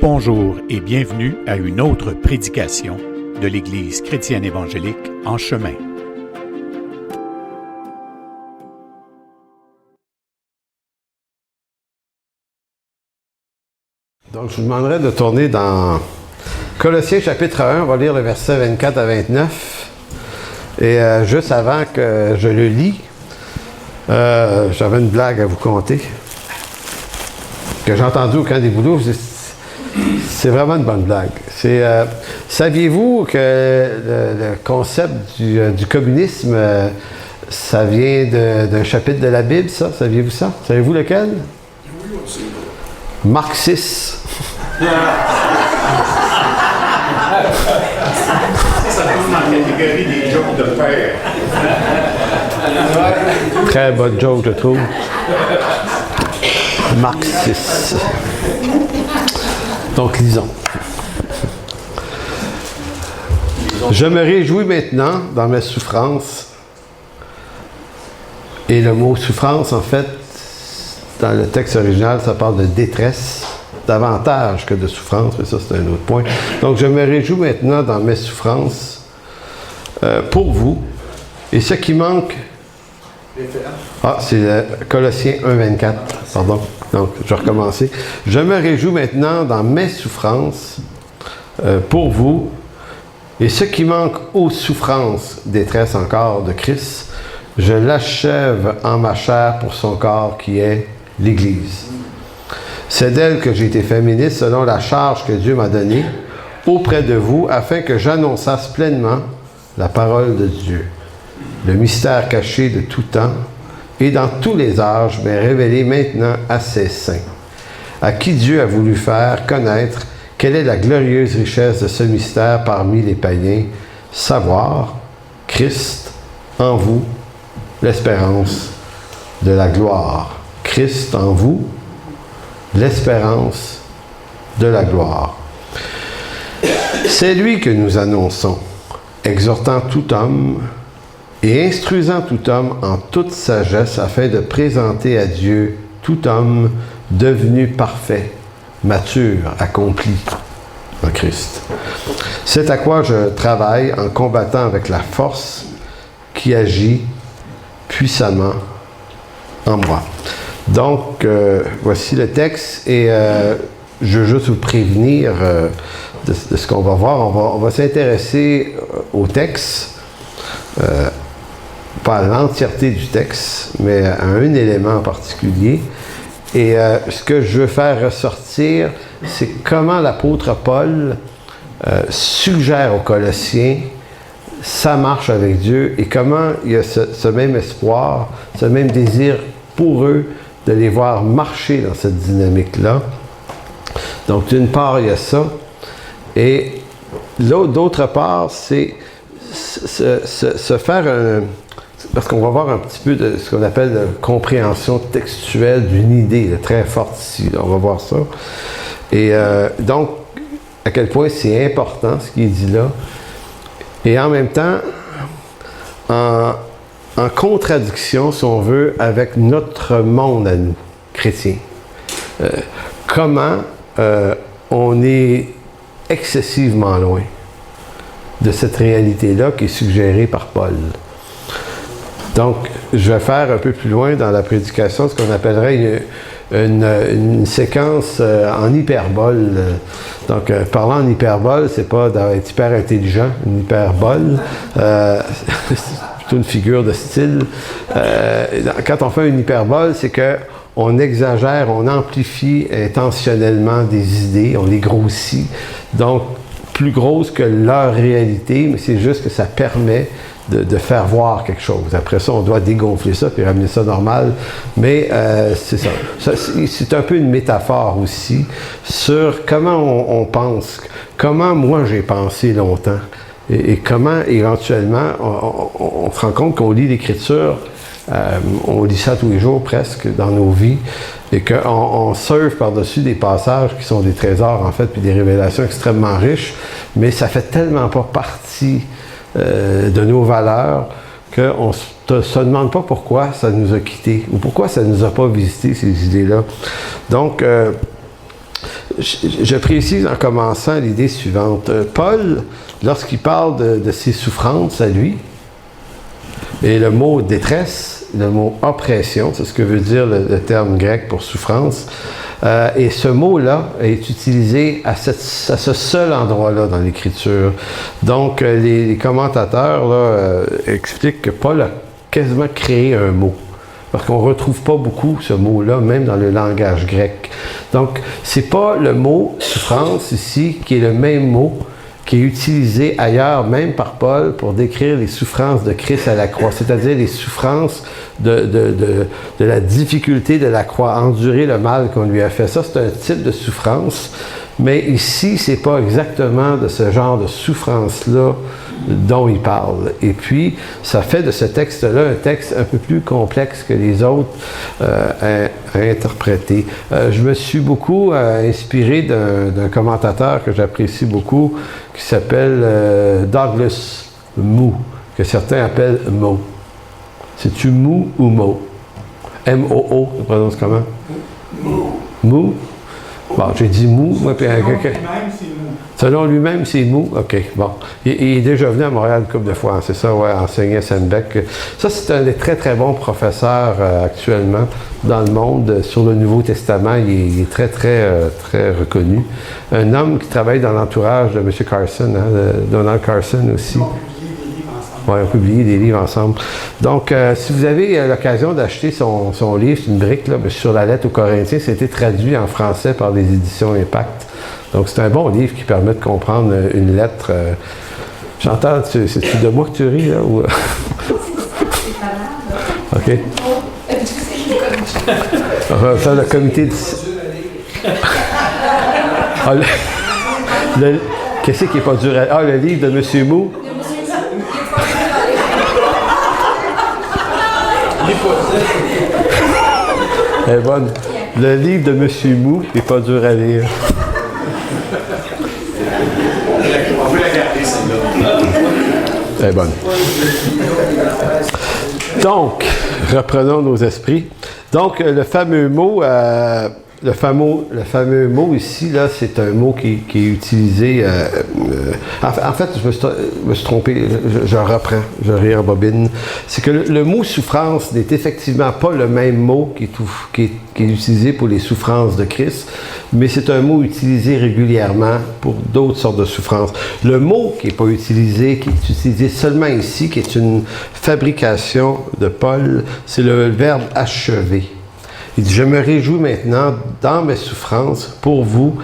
Bonjour et bienvenue à une autre prédication de l'Église chrétienne évangélique En Chemin. Donc, je vous demanderai de tourner dans Colossiens chapitre 1, on va lire le verset 24 à 29. Et juste avant que je le lis, j'avais une blague à vous conter que j'ai entendue au camp des boulots. C'est vraiment une bonne blague. Saviez-vous que le concept du communisme, ça vient d'un chapitre de la Bible, ça? Saviez-vous ça? Savez-vous lequel? Oui, on sait. Marxiste. Ça tombe dans la catégorie des jokes de père. Très bonne joke, je trouve. Marxiste. Donc, lisons. Je me réjouis maintenant dans mes souffrances. Et le mot souffrance, en fait, dans le texte original, ça parle de détresse, davantage que de souffrance, mais ça, c'est un autre point. Donc, je me réjouis maintenant dans mes souffrances pour vous. Et ce qui manque... Ah, c'est Colossiens 1, 24. Pardon. Donc, je vais recommencer. Je me réjouis maintenant dans mes souffrances pour vous. Et ce qui manque aux souffrances, détresse encore de Christ, je l'achève en ma chair pour son corps qui est l'Église. C'est d'elle que j'ai été fait ministre selon la charge que Dieu m'a donnée auprès de vous afin que j'annonçasse pleinement la parole de Dieu. Le mystère caché de tout temps et dans tous les âges, mais révélé maintenant à ses saints, à qui Dieu a voulu faire connaître quelle est la glorieuse richesse de ce mystère parmi les païens, savoir Christ en vous, l'espérance de la gloire. Christ en vous, l'espérance de la gloire. C'est lui que nous annonçons, exhortant tout homme et instruisant tout homme en toute sagesse afin de présenter à Dieu tout homme devenu parfait, mature, accompli en Christ. C'est à quoi je travaille en combattant avec la force qui agit puissamment en moi. Donc, voici le texte et je veux juste vous prévenir de ce qu'on va voir. On va s'intéresser au texte, pas à l'entièreté du texte, mais à un élément en particulier. Et ce que je veux faire ressortir, c'est comment l'apôtre Paul suggère aux Colossiens sa marche avec Dieu et comment il y a ce même espoir, ce même désir pour eux de les voir marcher dans cette dynamique-là. Donc, d'une part, il y a ça. Et d'autre part, c'est se faire un... Parce qu'on va voir un petit peu de ce qu'on appelle la compréhension textuelle d'une idée là, très forte ici. Là, on va voir ça. Et donc, à quel point c'est important ce qui est dit là. Et en même temps, en contradiction, si on veut, avec notre monde à nous, chrétiens. Comment on est excessivement loin de cette réalité-là qui est suggérée par Paul. Donc, je vais faire un peu plus loin dans la prédication ce qu'on appellerait une séquence en hyperbole. Donc, parlant en hyperbole, c'est pas d'être hyper intelligent, une hyperbole. C'est plutôt une figure de style. Quand on fait une hyperbole, c'est qu'on exagère, on amplifie intentionnellement des idées, on les grossit. Donc, plus grosses que leur réalité, mais c'est juste que ça permet de faire voir quelque chose. Après ça, on doit dégonfler ça puis ramener ça normal. Mais c'est ça. C'est un peu une métaphore aussi sur comment on pense, comment moi j'ai pensé longtemps et comment éventuellement on se rend compte qu'on lit l'Écriture, on lit ça tous les jours presque dans nos vies et qu'on surfe par-dessus des passages qui sont des trésors en fait puis des révélations extrêmement riches, mais ça fait tellement pas partie de nos valeurs qu'on ne se demande pas pourquoi ça nous a quittés ou pourquoi ça ne nous a pas visité ces idées-là. Donc, je précise en commençant l'idée suivante. Paul, lorsqu'il parle de ses souffrances à lui, et le mot détresse, le mot oppression, c'est ce que veut dire le terme grec pour souffrance, et ce mot-là est utilisé à ce seul endroit-là dans l'Écriture. Donc, les commentateurs là, expliquent que Paul a quasiment créé un mot. Parce qu'on ne retrouve pas beaucoup ce mot-là, même dans le langage grec. Donc, ce n'est pas le mot souffrance ici qui est le même mot qui est utilisé ailleurs, même par Paul, pour décrire les souffrances de Christ à la croix, c'est-à-dire les souffrances de la difficulté de la croix, endurer le mal qu'on lui a fait. Ça, c'est un type de souffrance, mais ici, c'est pas exactement de ce genre de souffrance-là dont il parle. Et puis, ça fait de ce texte-là un texte un peu plus complexe que les autres à interpréter. Je me suis beaucoup inspiré d'un commentateur que j'apprécie beaucoup, qui s'appelle Douglas Moo, que certains appellent Mo. C'est-tu Moo ou Mo? M-O-O, je prononce comment? Moo. Bon, j'ai dit Moo. Selon lui-même, c'est Mou. OK, bon. Il est déjà venu à Montréal une couple de fois, c'est ça, ouais, enseigner à Sainte-Bec. Ça, c'est un des très, très bons professeurs actuellement dans le monde sur le Nouveau Testament. Il est très, très, très reconnu. Un homme qui travaille dans l'entourage de M. Carson, de Donald Carson aussi. Oui, on publie des livres ensemble. Donc, si vous avez l'occasion d'acheter son livre, c'est une brique là, sur la lettre aux Corinthiens, ça a été traduit en français par les éditions Impact. Donc, c'est un bon livre qui permet de comprendre une lettre. J'entends, c'est-tu de moi que tu ris, là? Ou... OK. On va faire le comité de... Ah, qu'est-ce qui n'est pas dur à... Ah, le livre de M. Mou. Elle est bonne. Le livre de M. Mou n'est pas dur à lire. On peut la garder, celle-là. Elle est bonne. Donc, reprenons nos esprits. Donc, le fameux mot... Le fameux mot ici, là, c'est un mot qui est utilisé... en fait, je me suis trompé, je reprends, je rembobine. C'est que le mot souffrance n'est effectivement pas le même mot qui est utilisé pour les souffrances de Christ, mais c'est un mot utilisé régulièrement pour d'autres sortes de souffrances. Le mot qui n'est pas utilisé, qui est utilisé seulement ici, qui est une fabrication de Paul, c'est le verbe « achever ». Il dit « Je me réjouis maintenant dans mes souffrances pour vous,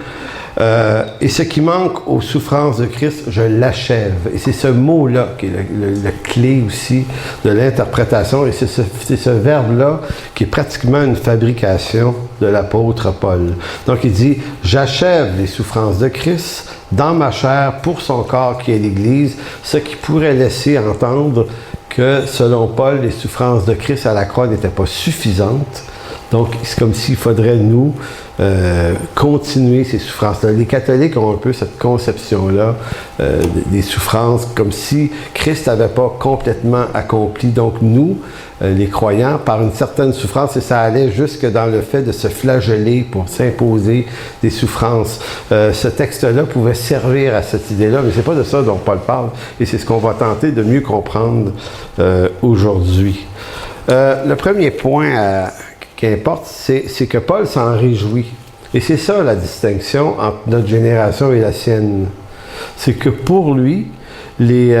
et ce qui manque aux souffrances de Christ, je l'achève. » Et c'est ce mot-là qui est la clé aussi de l'interprétation, et c'est ce verbe-là qui est pratiquement une fabrication de l'apôtre Paul. Donc il dit « J'achève les souffrances de Christ dans ma chair pour son corps qui est l'Église », ce qui pourrait laisser entendre que, selon Paul, les souffrances de Christ à la croix n'étaient pas suffisantes. Donc, c'est comme s'il faudrait, nous, continuer ces souffrances-là. Les catholiques ont un peu cette conception-là des souffrances, comme si Christ n'avait pas complètement accompli. Donc, nous, les croyants, par une certaine souffrance, et ça allait jusque dans le fait de se flageller pour s'imposer des souffrances. Ce texte-là pouvait servir à cette idée-là, mais c'est pas de ça dont Paul parle, et c'est ce qu'on va tenter de mieux comprendre aujourd'hui. Le premier point qui importe, c'est que Paul s'en réjouit. Et c'est ça la distinction entre notre génération et la sienne. C'est que pour lui, les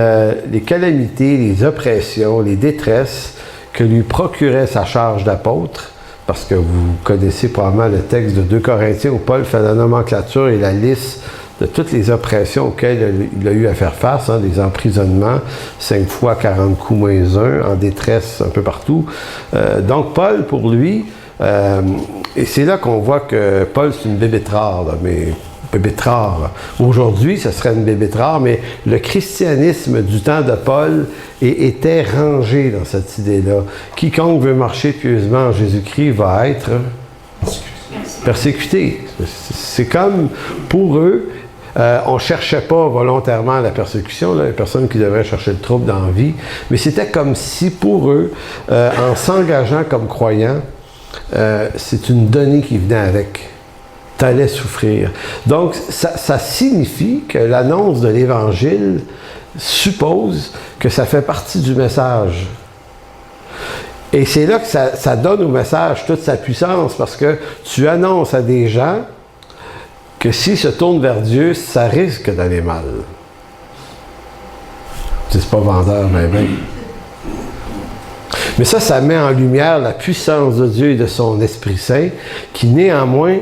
calamités, les oppressions, les détresses que lui procurait sa charge d'apôtre, parce que vous connaissez probablement le texte de 2 Corinthiens où Paul fait la nomenclature et la liste de toutes les oppressions auxquelles il a eu à faire face, hein, des emprisonnements, 5 fois 40 coups moins 1, en détresse un peu partout. Donc Paul, pour lui, et c'est là qu'on voit que Paul, c'est une bébête rare, là, mais bébête rare. Aujourd'hui, ce serait une bébête rare, mais le christianisme du temps de Paul était rangé dans cette idée-là. Quiconque veut marcher pieusement en Jésus-Christ va être persécuté. C'est comme, pour eux, on ne cherchait pas volontairement la persécution, là, il y a personne qui devrait chercher le trouble dans la vie, mais c'était comme si pour eux, en s'engageant comme croyants, c'est une donnée qui venait avec. tu allais souffrir. Donc, ça signifie que l'annonce de l'Évangile suppose que ça fait partie du message. Et c'est là que ça donne au message toute sa puissance, parce que tu annonces à des gens que s'ils se tournent vers Dieu, ça risque d'aller mal. C'est pas vendeur, mais ça met en lumière la puissance de Dieu et de son Esprit Saint, qui néanmoins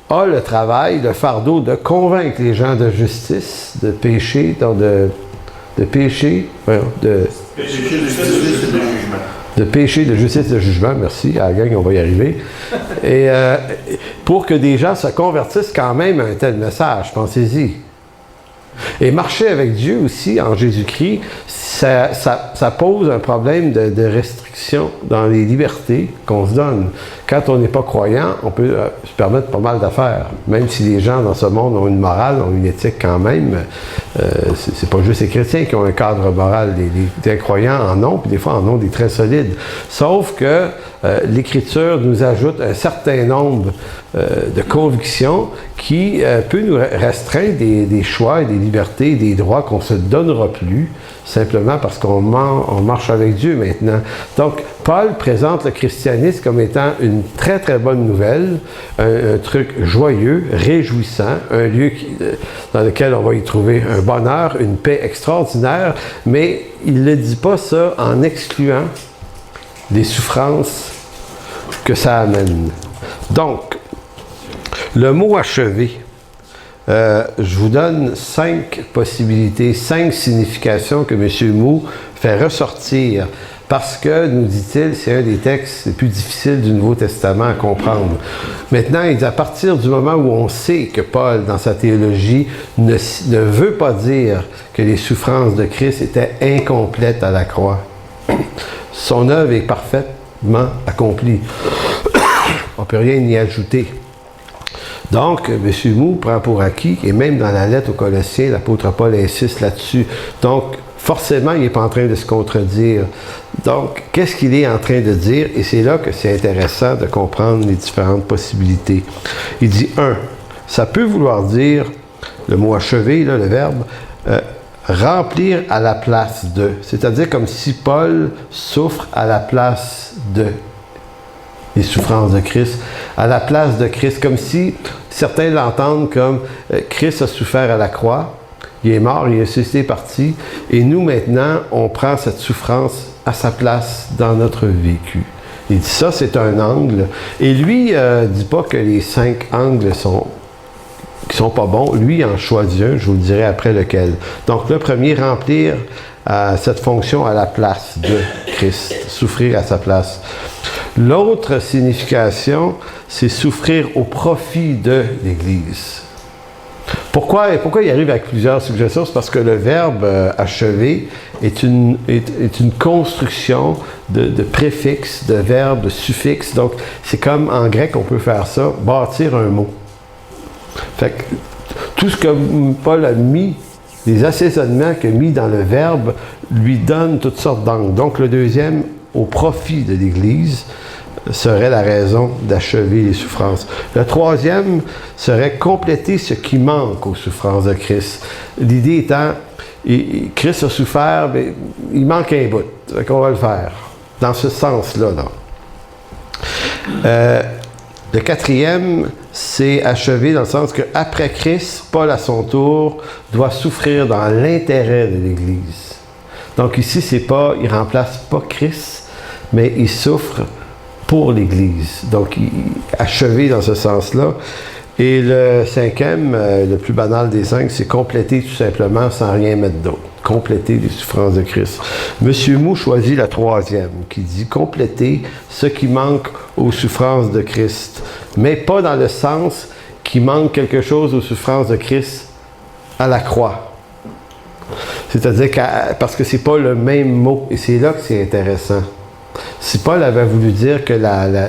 a le travail, le fardeau de convaincre les gens de justice, de péché, de péché, de péché, de justice, de jugement, merci, à la gang, on va y arriver, et pour que des gens se convertissent quand même à un tel message, pensez-y. Et marcher avec Dieu aussi, en Jésus-Christ, ça pose un problème de restriction dans les libertés qu'on se donne. Quand on n'est pas croyant, on peut se permettre pas mal d'affaires. Même si les gens dans ce monde ont une morale, ont une éthique quand même, c'est pas juste les chrétiens qui ont un cadre moral. Les incroyants en ont, puis des fois en ont des très solides. Sauf que l'Écriture nous ajoute un certain nombre de convictions qui peut nous restreindre des choix et des libertés et des droits qu'on ne se donnera plus, simplement parce qu'on marche avec Dieu maintenant. Donc, Paul présente le christianisme comme étant une très, très bonne nouvelle, un truc joyeux, réjouissant, un lieu dans lequel on va y trouver un bonheur, une paix extraordinaire, mais il ne dit pas ça en excluant les souffrances que ça amène. Donc, le mot achevé, je vous donne 5 possibilités, 5 significations que M. Mou fait ressortir parce que, nous dit-il, c'est un des textes les plus difficiles du Nouveau Testament à comprendre. Maintenant, il dit, à partir du moment où on sait que Paul, dans sa théologie, ne veut pas dire que les souffrances de Christ étaient incomplètes à la croix. Son œuvre est parfaitement accomplie. On ne peut rien y ajouter. Donc, M. Mou prend pour acquis, et même dans la lettre aux Colossiens, l'apôtre Paul insiste là-dessus. Donc, forcément, il n'est pas en train de se contredire. Donc, qu'est-ce qu'il est en train de dire? Et c'est là que c'est intéressant de comprendre les différentes possibilités. Il dit, 1, ça peut vouloir dire, le mot achever, là, le verbe, remplir à la place de. C'est-à-dire comme si Paul souffre à la place de les souffrances de Christ, à la place de Christ, comme si certains l'entendent comme Christ a souffert à la croix, il est mort, il est ressuscité, parti, et nous maintenant, on prend cette souffrance à sa place dans notre vécu. Il dit ça, c'est un angle, et lui ne dit pas que les 5 angles qui sont pas bons, lui en choisit un, je vous le dirai après lequel. Donc le premier, remplir cette fonction à la place de Christ, souffrir à sa place. L'autre signification, c'est souffrir au profit de l'Église. Pourquoi il arrive avec plusieurs suggestions? C'est parce que le verbe achever est une construction de préfixes, de verbes, de suffixes. Donc, c'est comme en grec, on peut faire ça, bâtir un mot. Fait que tout ce que Paul a mis, les assaisonnements qu'il a mis dans le verbe, lui donnent toutes sortes d'angles. Donc, le deuxième, au profit de l'Église, serait la raison d'achever les souffrances. Le troisième serait compléter ce qui manque aux souffrances de Christ. L'idée étant, Christ a souffert, mais il manque un bout. Donc on va le faire. Dans ce sens-là. Le quatrième, c'est achever dans le sens qu'après Christ, Paul à son tour doit souffrir dans l'intérêt de l'Église. Donc ici, il ne remplace pas Christ, mais il souffre pour l'Église. Donc, achever dans ce sens-là. Et le cinquième, le plus banal des 5, c'est compléter tout simplement sans rien mettre d'autre. Compléter les souffrances de Christ. M. Mou choisit la troisième, qui dit compléter ce qui manque aux souffrances de Christ. Mais pas dans le sens qu'il manque quelque chose aux souffrances de Christ à la croix. C'est-à-dire parce que c'est pas le même mot. Et c'est là que c'est intéressant. Si Paul avait voulu dire que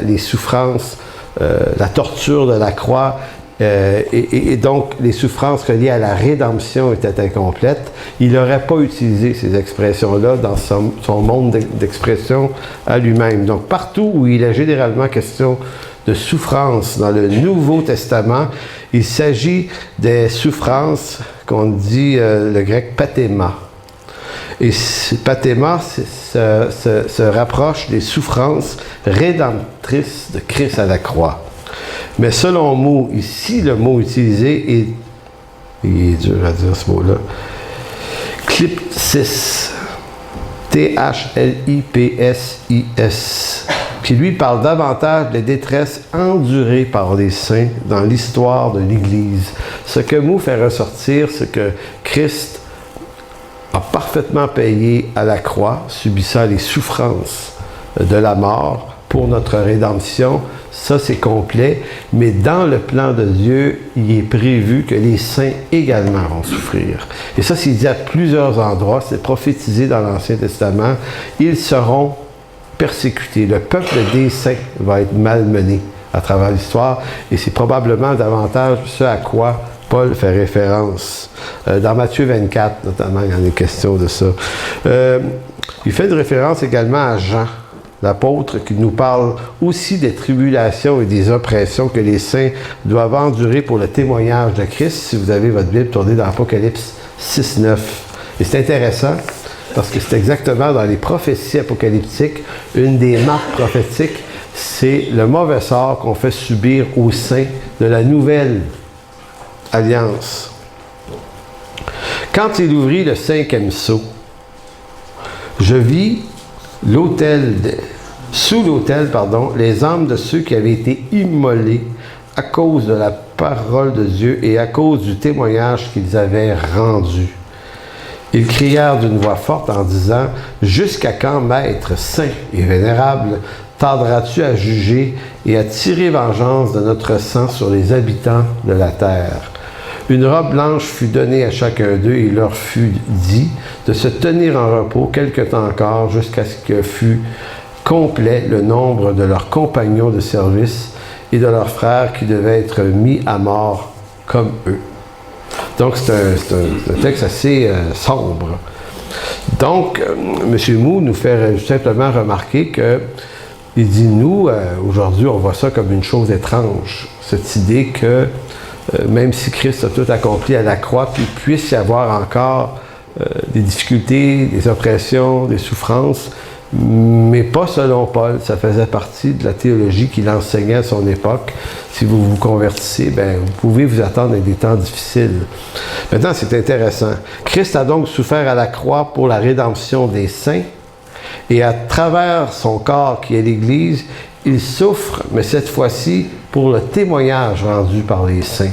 les souffrances, la torture de la croix et donc les souffrances reliées à la rédemption étaient incomplètes, il n'aurait pas utilisé ces expressions-là dans son monde d'expression à lui-même. Donc partout où il est généralement question de souffrances dans le Nouveau Testament. Il s'agit des souffrances qu'on dit le grec pathéma. Et pathéma se rapproche des souffrances rédemptrices de Christ à la croix. Mais selon mot, ici, le mot utilisé est, il est dur à dire ce mot-là, klipsis, T-H-L-I-P-S-I-S, qui lui parle davantage des détresses endurées par les saints dans l'histoire de l'Église. Ce que mot fait ressortir, c'est que Christ a parfaitement payé à la croix, subissant les souffrances de la mort pour notre rédemption. Ça, c'est complet, mais dans le plan de Dieu, il est prévu que les saints également vont souffrir. Et ça, c'est dit à plusieurs endroits, c'est prophétisé dans l'Ancien Testament. Ils seront persécutés. Le peuple des saints va être malmené à travers l'histoire, et c'est probablement davantage ce à quoi Paul fait référence. Dans Matthieu 24, notamment, il y en est question de ça. Il fait une référence également à Jean, l'apôtre, qui nous parle aussi des tribulations et des oppressions que les saints doivent endurer pour le témoignage de Christ. Si vous avez votre Bible, tournez dans Apocalypse 6-9. Et c'est intéressant, parce que c'est exactement dans les prophéties apocalyptiques, une des marques prophétiques, c'est le mauvais sort qu'on fait subir aux saints de la nouvelle alliance. Quand il ouvrit le 5e sceau, je vis sous l'autel, les âmes de ceux qui avaient été immolés à cause de la parole de Dieu et à cause du témoignage qu'ils avaient rendu. Ils crièrent d'une voix forte en disant « Jusqu'à quand, Maître saint et vénérable, tarderas-tu à juger et à tirer vengeance de notre sang sur les habitants de la terre? » Une robe blanche fut donnée à chacun d'eux et il leur fut dit de se tenir en repos quelque temps encore jusqu'à ce que fût complet le nombre de leurs compagnons de service et de leurs frères qui devaient être mis à mort comme eux. Donc, c'est un texte assez sombre. Donc, M. Moux nous fait simplement remarquer que, il dit, nous, aujourd'hui, on voit ça comme une chose étrange. Cette idée que, même si Christ a tout accompli à la croix, qu'il puisse y avoir encore des difficultés, des oppressions, des souffrances, mais pas selon Paul. Ça faisait partie de la théologie qu'il enseignait à son époque. Si vous vous convertissez, bien, vous pouvez vous attendre à des temps difficiles. Maintenant, c'est intéressant. Christ a donc souffert à la croix pour la rédemption des saints, et à travers son corps qui est l'Église, il souffre, mais cette fois-ci, pour le témoignage rendu par les saints.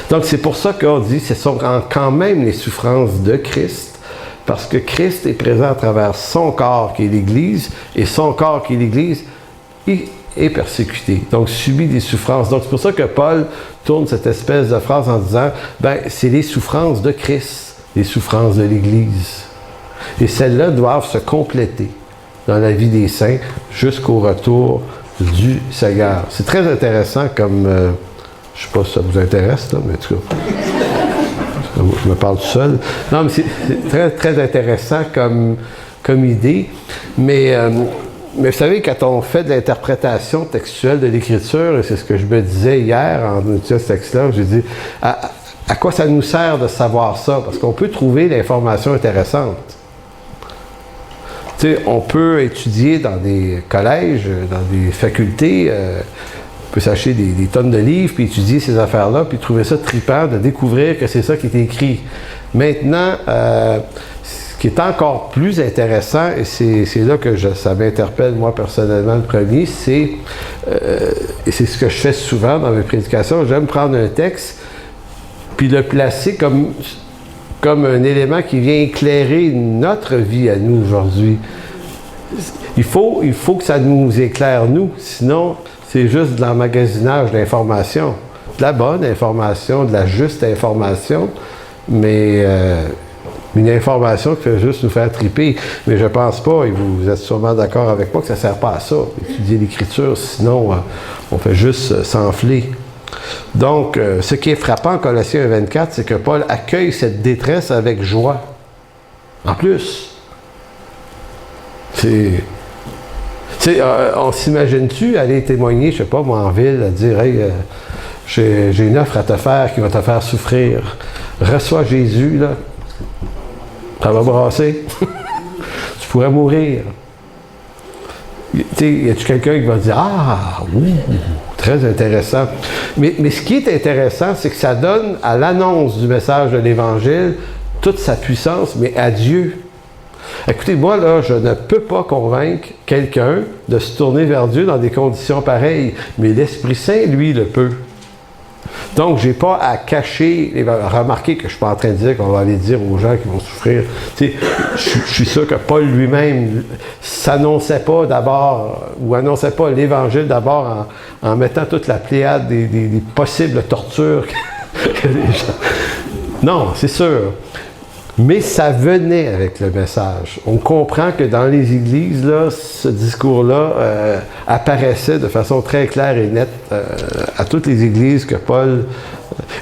Donc, c'est pour ça qu'on dit que ce sont quand même les souffrances de Christ, parce que Christ est présent à travers son corps qui est l'Église, et son corps qui est l'Église est persécuté, donc subit des souffrances. Donc, c'est pour ça que Paul tourne cette espèce de phrase en disant, ben, c'est les souffrances de Christ, les souffrances de l'Église. Et celles-là doivent se compléter dans la vie des saints jusqu'au retour du Seigneur. C'est très intéressant comme... je ne sais pas si ça vous intéresse, là, mais en tout cas... Je me parle tout seul. Non, mais c'est très, très intéressant comme idée. Mais vous savez, quand on fait de l'interprétation textuelle de l'Écriture, et c'est ce que je me disais hier en étudiant ce texte-là, j'ai dit, à quoi ça nous sert de savoir ça? Parce qu'on peut trouver l'information intéressante. Tu sais, on peut étudier dans des collèges, dans des facultés, on peut s'acheter des tonnes de livres, puis étudier ces affaires-là, puis trouver ça trippant, de découvrir que c'est ça qui est écrit. Maintenant, ce qui est encore plus intéressant, et c'est là que ça m'interpelle moi personnellement le premier, c'est, et c'est ce que je fais souvent dans mes prédications, j'aime prendre un texte, puis le placer comme un élément qui vient éclairer notre vie à nous aujourd'hui. Il faut que ça nous éclaire, nous, sinon c'est juste de l'emmagasinage d'informations, de la bonne information, de la juste information, mais une information qui fait juste nous faire triper. Mais je pense pas, et vous êtes sûrement d'accord avec moi, que ça ne sert pas à ça, étudier l'Écriture, sinon on fait juste s'enfler. Donc, ce qui est frappant en Colossiens 1,24, c'est que Paul accueille cette détresse avec joie. En plus, c'est sais, on s'imagine-tu aller témoigner, je sais pas, moi, en ville, à dire, hey, j'ai une offre à te faire qui va te faire souffrir. Reçois Jésus, là. Ça va brasser. Tu pourrais mourir. Tu sais, y a-tu quelqu'un qui va dire, ah, oui, très intéressant. Mais ce qui est intéressant, c'est que ça donne à l'annonce du message de l'Évangile toute sa puissance, mais à Dieu. Écoutez, moi, là, je ne peux pas convaincre quelqu'un de se tourner vers Dieu dans des conditions pareilles, mais l'Esprit Saint, lui, le peut. Donc, je n'ai pas à cacher. Remarquez que je ne suis pas en train de dire qu'on va aller dire aux gens qui vont souffrir. Tu sais, je suis sûr que Paul lui-même s'annonçait pas d'abord, ou annonçait pas l'Évangile d'abord en mettant toute la pléiade des possibles tortures que les gens... Non, c'est sûr. Mais ça venait avec le message. On comprend que dans les églises, là, ce discours-là apparaissait de façon très claire et nette à toutes les églises que Paul...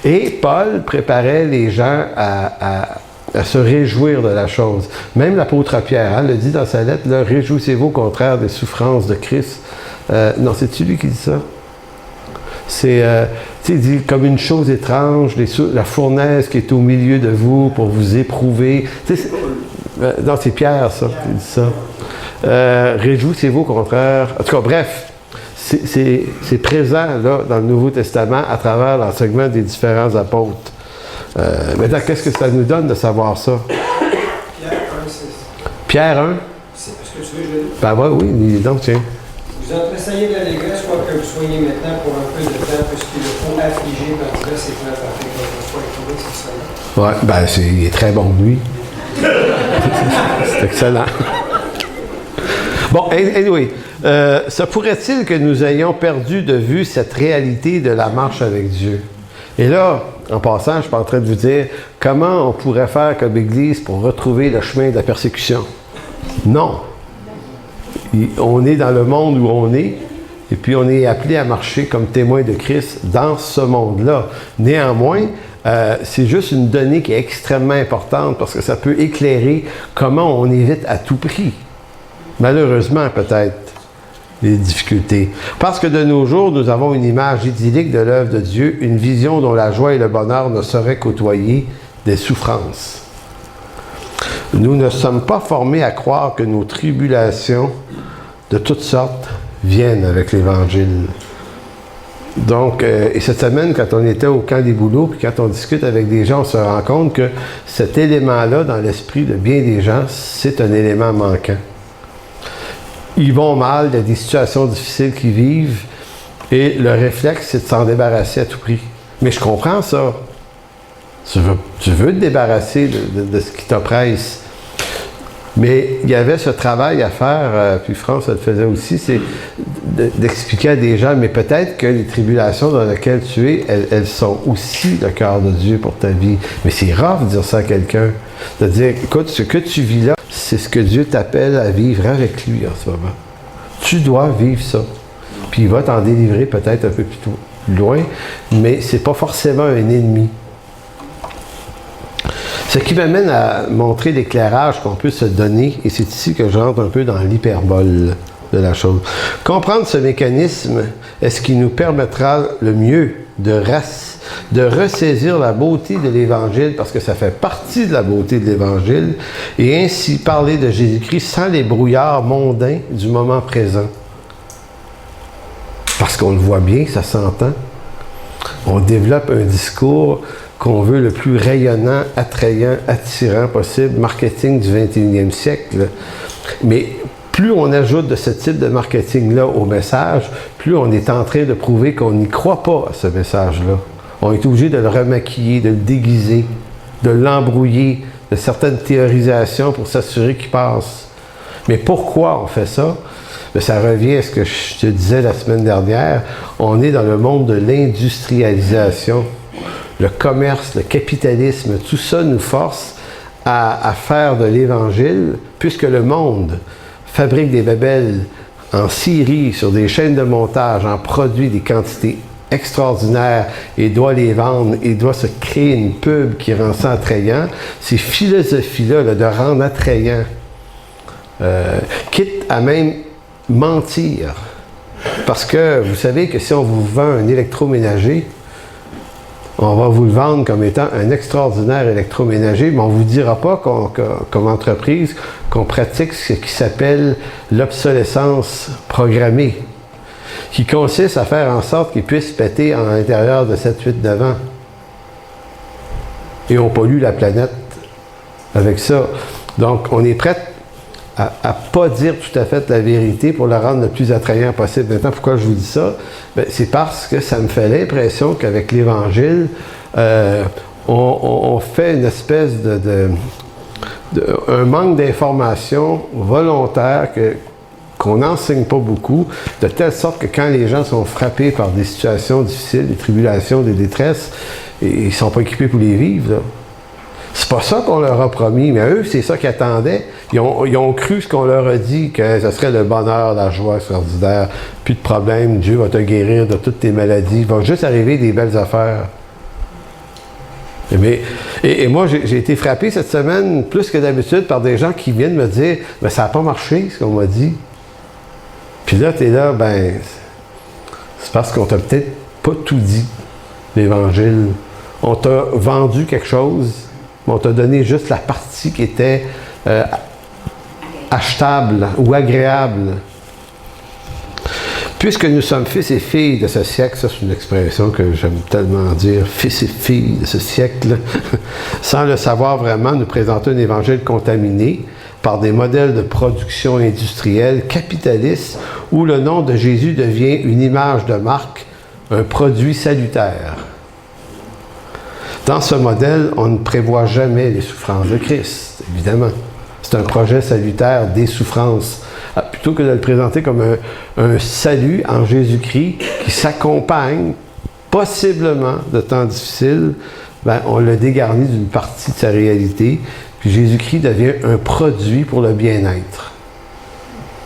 Et Paul préparait les gens à se réjouir de la chose. Même l'apôtre Pierre le dit dans sa lettre, là, « Réjouissez-vous au contraire des souffrances de Christ. » Non, c'est-tu lui qui dit ça? C'est, tu sais, il dit comme une chose étrange, la fournaise qui est au milieu de vous pour vous éprouver. Non, c'est Pierre, ça, qui dit ça. Réjouissez-vous au contraire. En tout cas, bref, c'est présent là, dans le Nouveau Testament à travers l'enseignement des différents apôtres. Maintenant, qu'est-ce que ça nous donne de savoir ça? Pierre 1,6. Pierre 1? Est-ce que tu veux que je le dise? Ben oui, donc tiens. Vous en tressaillez d'allégresse, quoique vous soyez maintenant pour un peu de temps, puisqu'il le faut affliger par diverses épreuves, afin que votre foi éprouvée, c'est ça. Ouais, ben il est très bon, lui. C'est excellent. Bon, anyway, se pourrait-il que nous ayons perdu de vue cette réalité de la marche avec Dieu? Et là, en passant, je suis pas en train de vous dire comment on pourrait faire comme Église pour retrouver le chemin de la persécution. Non. On est dans le monde où on est, et puis on est appelé à marcher comme témoin de Christ dans ce monde-là. Néanmoins, c'est juste une donnée qui est extrêmement importante parce que ça peut éclairer comment on évite à tout prix, malheureusement peut-être, les difficultés. Parce que de nos jours, nous avons une image idyllique de l'œuvre de Dieu, une vision dont la joie et le bonheur ne sauraient côtoyer des souffrances. Nous ne sommes pas formés à croire que nos tribulations de toutes sortes viennent avec l'Évangile. Donc, et cette semaine, quand on était au camp des bouleaux, puis quand on discute avec des gens, on se rend compte que cet élément-là, dans l'esprit de bien des gens, c'est un élément manquant. Ils vont mal, il y a des situations difficiles qu'ils vivent, et le réflexe, c'est de s'en débarrasser à tout prix. Mais je comprends ça. Tu veux te débarrasser de ce qui t'oppresse. Mais il y avait ce travail à faire, puis France le faisait aussi, c'est d'expliquer à des gens, mais peut-être que les tribulations dans lesquelles tu es, elles sont aussi le cœur de Dieu pour ta vie. Mais c'est rare de dire ça à quelqu'un. De dire, écoute, ce que tu vis là, c'est ce que Dieu t'appelle à vivre avec lui en ce moment. Tu dois vivre ça. Puis il va t'en délivrer peut-être un peu plus loin, mais c'est pas forcément un ennemi. Ce qui m'amène à montrer l'éclairage qu'on peut se donner, et c'est ici que j'entre un peu dans l'hyperbole de la chose. Comprendre ce mécanisme est ce qui nous permettra le mieux de ressaisir la beauté de l'Évangile, parce que ça fait partie de la beauté de l'Évangile, et ainsi parler de Jésus-Christ sans les brouillards mondains du moment présent. Parce qu'on le voit bien, ça s'entend. On développe un discours qu'on veut le plus rayonnant, attrayant, attirant possible, marketing du 21e siècle. Mais plus on ajoute de ce type de marketing-là au message, plus on est en train de prouver qu'on n'y croit pas à ce message-là. On est obligé de le remaquiller, de le déguiser, de l'embrouiller, de certaines théorisations pour s'assurer qu'il passe. Mais pourquoi on fait ça? Bien, ça revient à ce que je te disais la semaine dernière. On est dans le monde de l'industrialisation. Le commerce, le capitalisme, tout ça nous force à faire de l'Évangile, puisque le monde fabrique des babelles en Syrie, sur des chaînes de montage, en produit des quantités extraordinaires et doit les vendre et doit se créer une pub qui rend ça attrayant. Ces philosophies-là de rendre attrayant, quitte à même mentir. Parce que vous savez que si on vous vend un électroménager, on va vous le vendre comme étant un extraordinaire électroménager, mais on ne vous dira pas comme entreprise qu'on pratique ce qui s'appelle l'obsolescence programmée, qui consiste à faire en sorte qu'il puisse péter à l'intérieur de 7, 8, 9 ans. Et on pollue la planète avec ça. Donc, on est prêt à ne pas dire tout à fait la vérité pour la rendre le plus attrayant possible. Maintenant, pourquoi je vous dis ça? Bien, c'est parce que ça me fait l'impression qu'avec l'Évangile, on fait une espèce un manque d'information volontaire qu'on n'enseigne pas beaucoup, de telle sorte que quand les gens sont frappés par des situations difficiles, des tribulations, des détresses, ils ne sont pas équipés pour les vivre, là. C'est pas ça qu'on leur a promis, mais eux, c'est ça qu'ils attendaient. Ils ont cru ce qu'on leur a dit, que ce serait le bonheur, la joie extraordinaire, plus de problème, Dieu va te guérir de toutes tes maladies, il va juste arriver des belles affaires. Et moi, j'ai été frappé cette semaine, plus que d'habitude, par des gens qui viennent me dire « Ben, ça n'a pas marché, ce qu'on m'a dit. » Puis là, tu es là, ben, c'est parce qu'on t'a peut-être pas tout dit, l'Évangile. On t'a vendu quelque chose, mais on t'a donné juste la partie qui était achetable ou agréable. Puisque nous sommes fils et filles de ce siècle, ça c'est une expression que j'aime tellement dire, fils et filles de ce siècle, sans le savoir vraiment, nous présenter un évangile contaminé par des modèles de production industrielle capitaliste où le nom de Jésus devient une image de marque, un produit salutaire. Dans ce modèle, on ne prévoit jamais les souffrances de Christ, évidemment. C'est un projet salutaire des souffrances. Plutôt que de le présenter comme un salut en Jésus-Christ qui s'accompagne possiblement de temps difficiles, ben, on le dégarnit d'une partie de sa réalité, puis Jésus-Christ devient un produit pour le bien-être.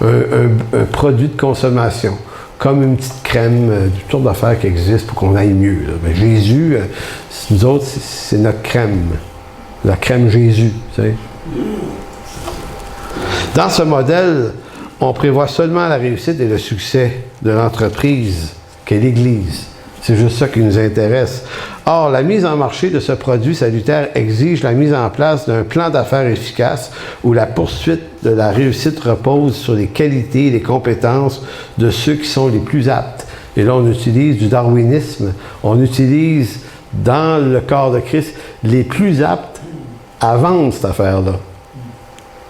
Un produit de consommation. Comme une petite crème, du tour d'affaires qui existe pour qu'on aille mieux. Ben, Jésus, nous autres, c'est notre crème. La crème Jésus, tu sais. Dans ce modèle, on prévoit seulement la réussite et le succès de l'entreprise qu'est l'Église. C'est juste ça qui nous intéresse. Or, la mise en marché de ce produit salutaire exige la mise en place d'un plan d'affaires efficace où la poursuite de la réussite repose sur les qualités et les compétences de ceux qui sont les plus aptes. Et là, on utilise du darwinisme. On utilise, dans le corps de Christ, les plus aptes à vendre cette affaire-là.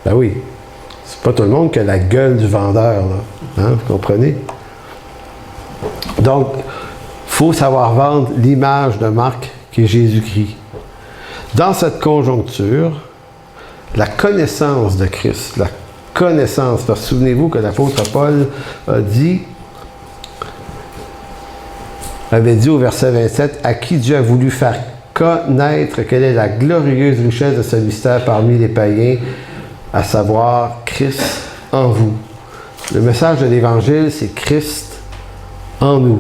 Ben oui. C'est pas tout le monde qui a la gueule du vendeur, là. Hein, vous comprenez? Donc, il faut savoir vendre l'image de marque qui est Jésus-Christ. Dans cette conjoncture, la connaissance de Christ, la connaissance, parce que souvenez-vous que l'apôtre Paul avait dit au verset 27, « À qui Dieu a voulu faire connaître quelle est la glorieuse richesse de ce mystère parmi les païens, à savoir Christ en vous. » Le message de l'Évangile, c'est Christ en nous.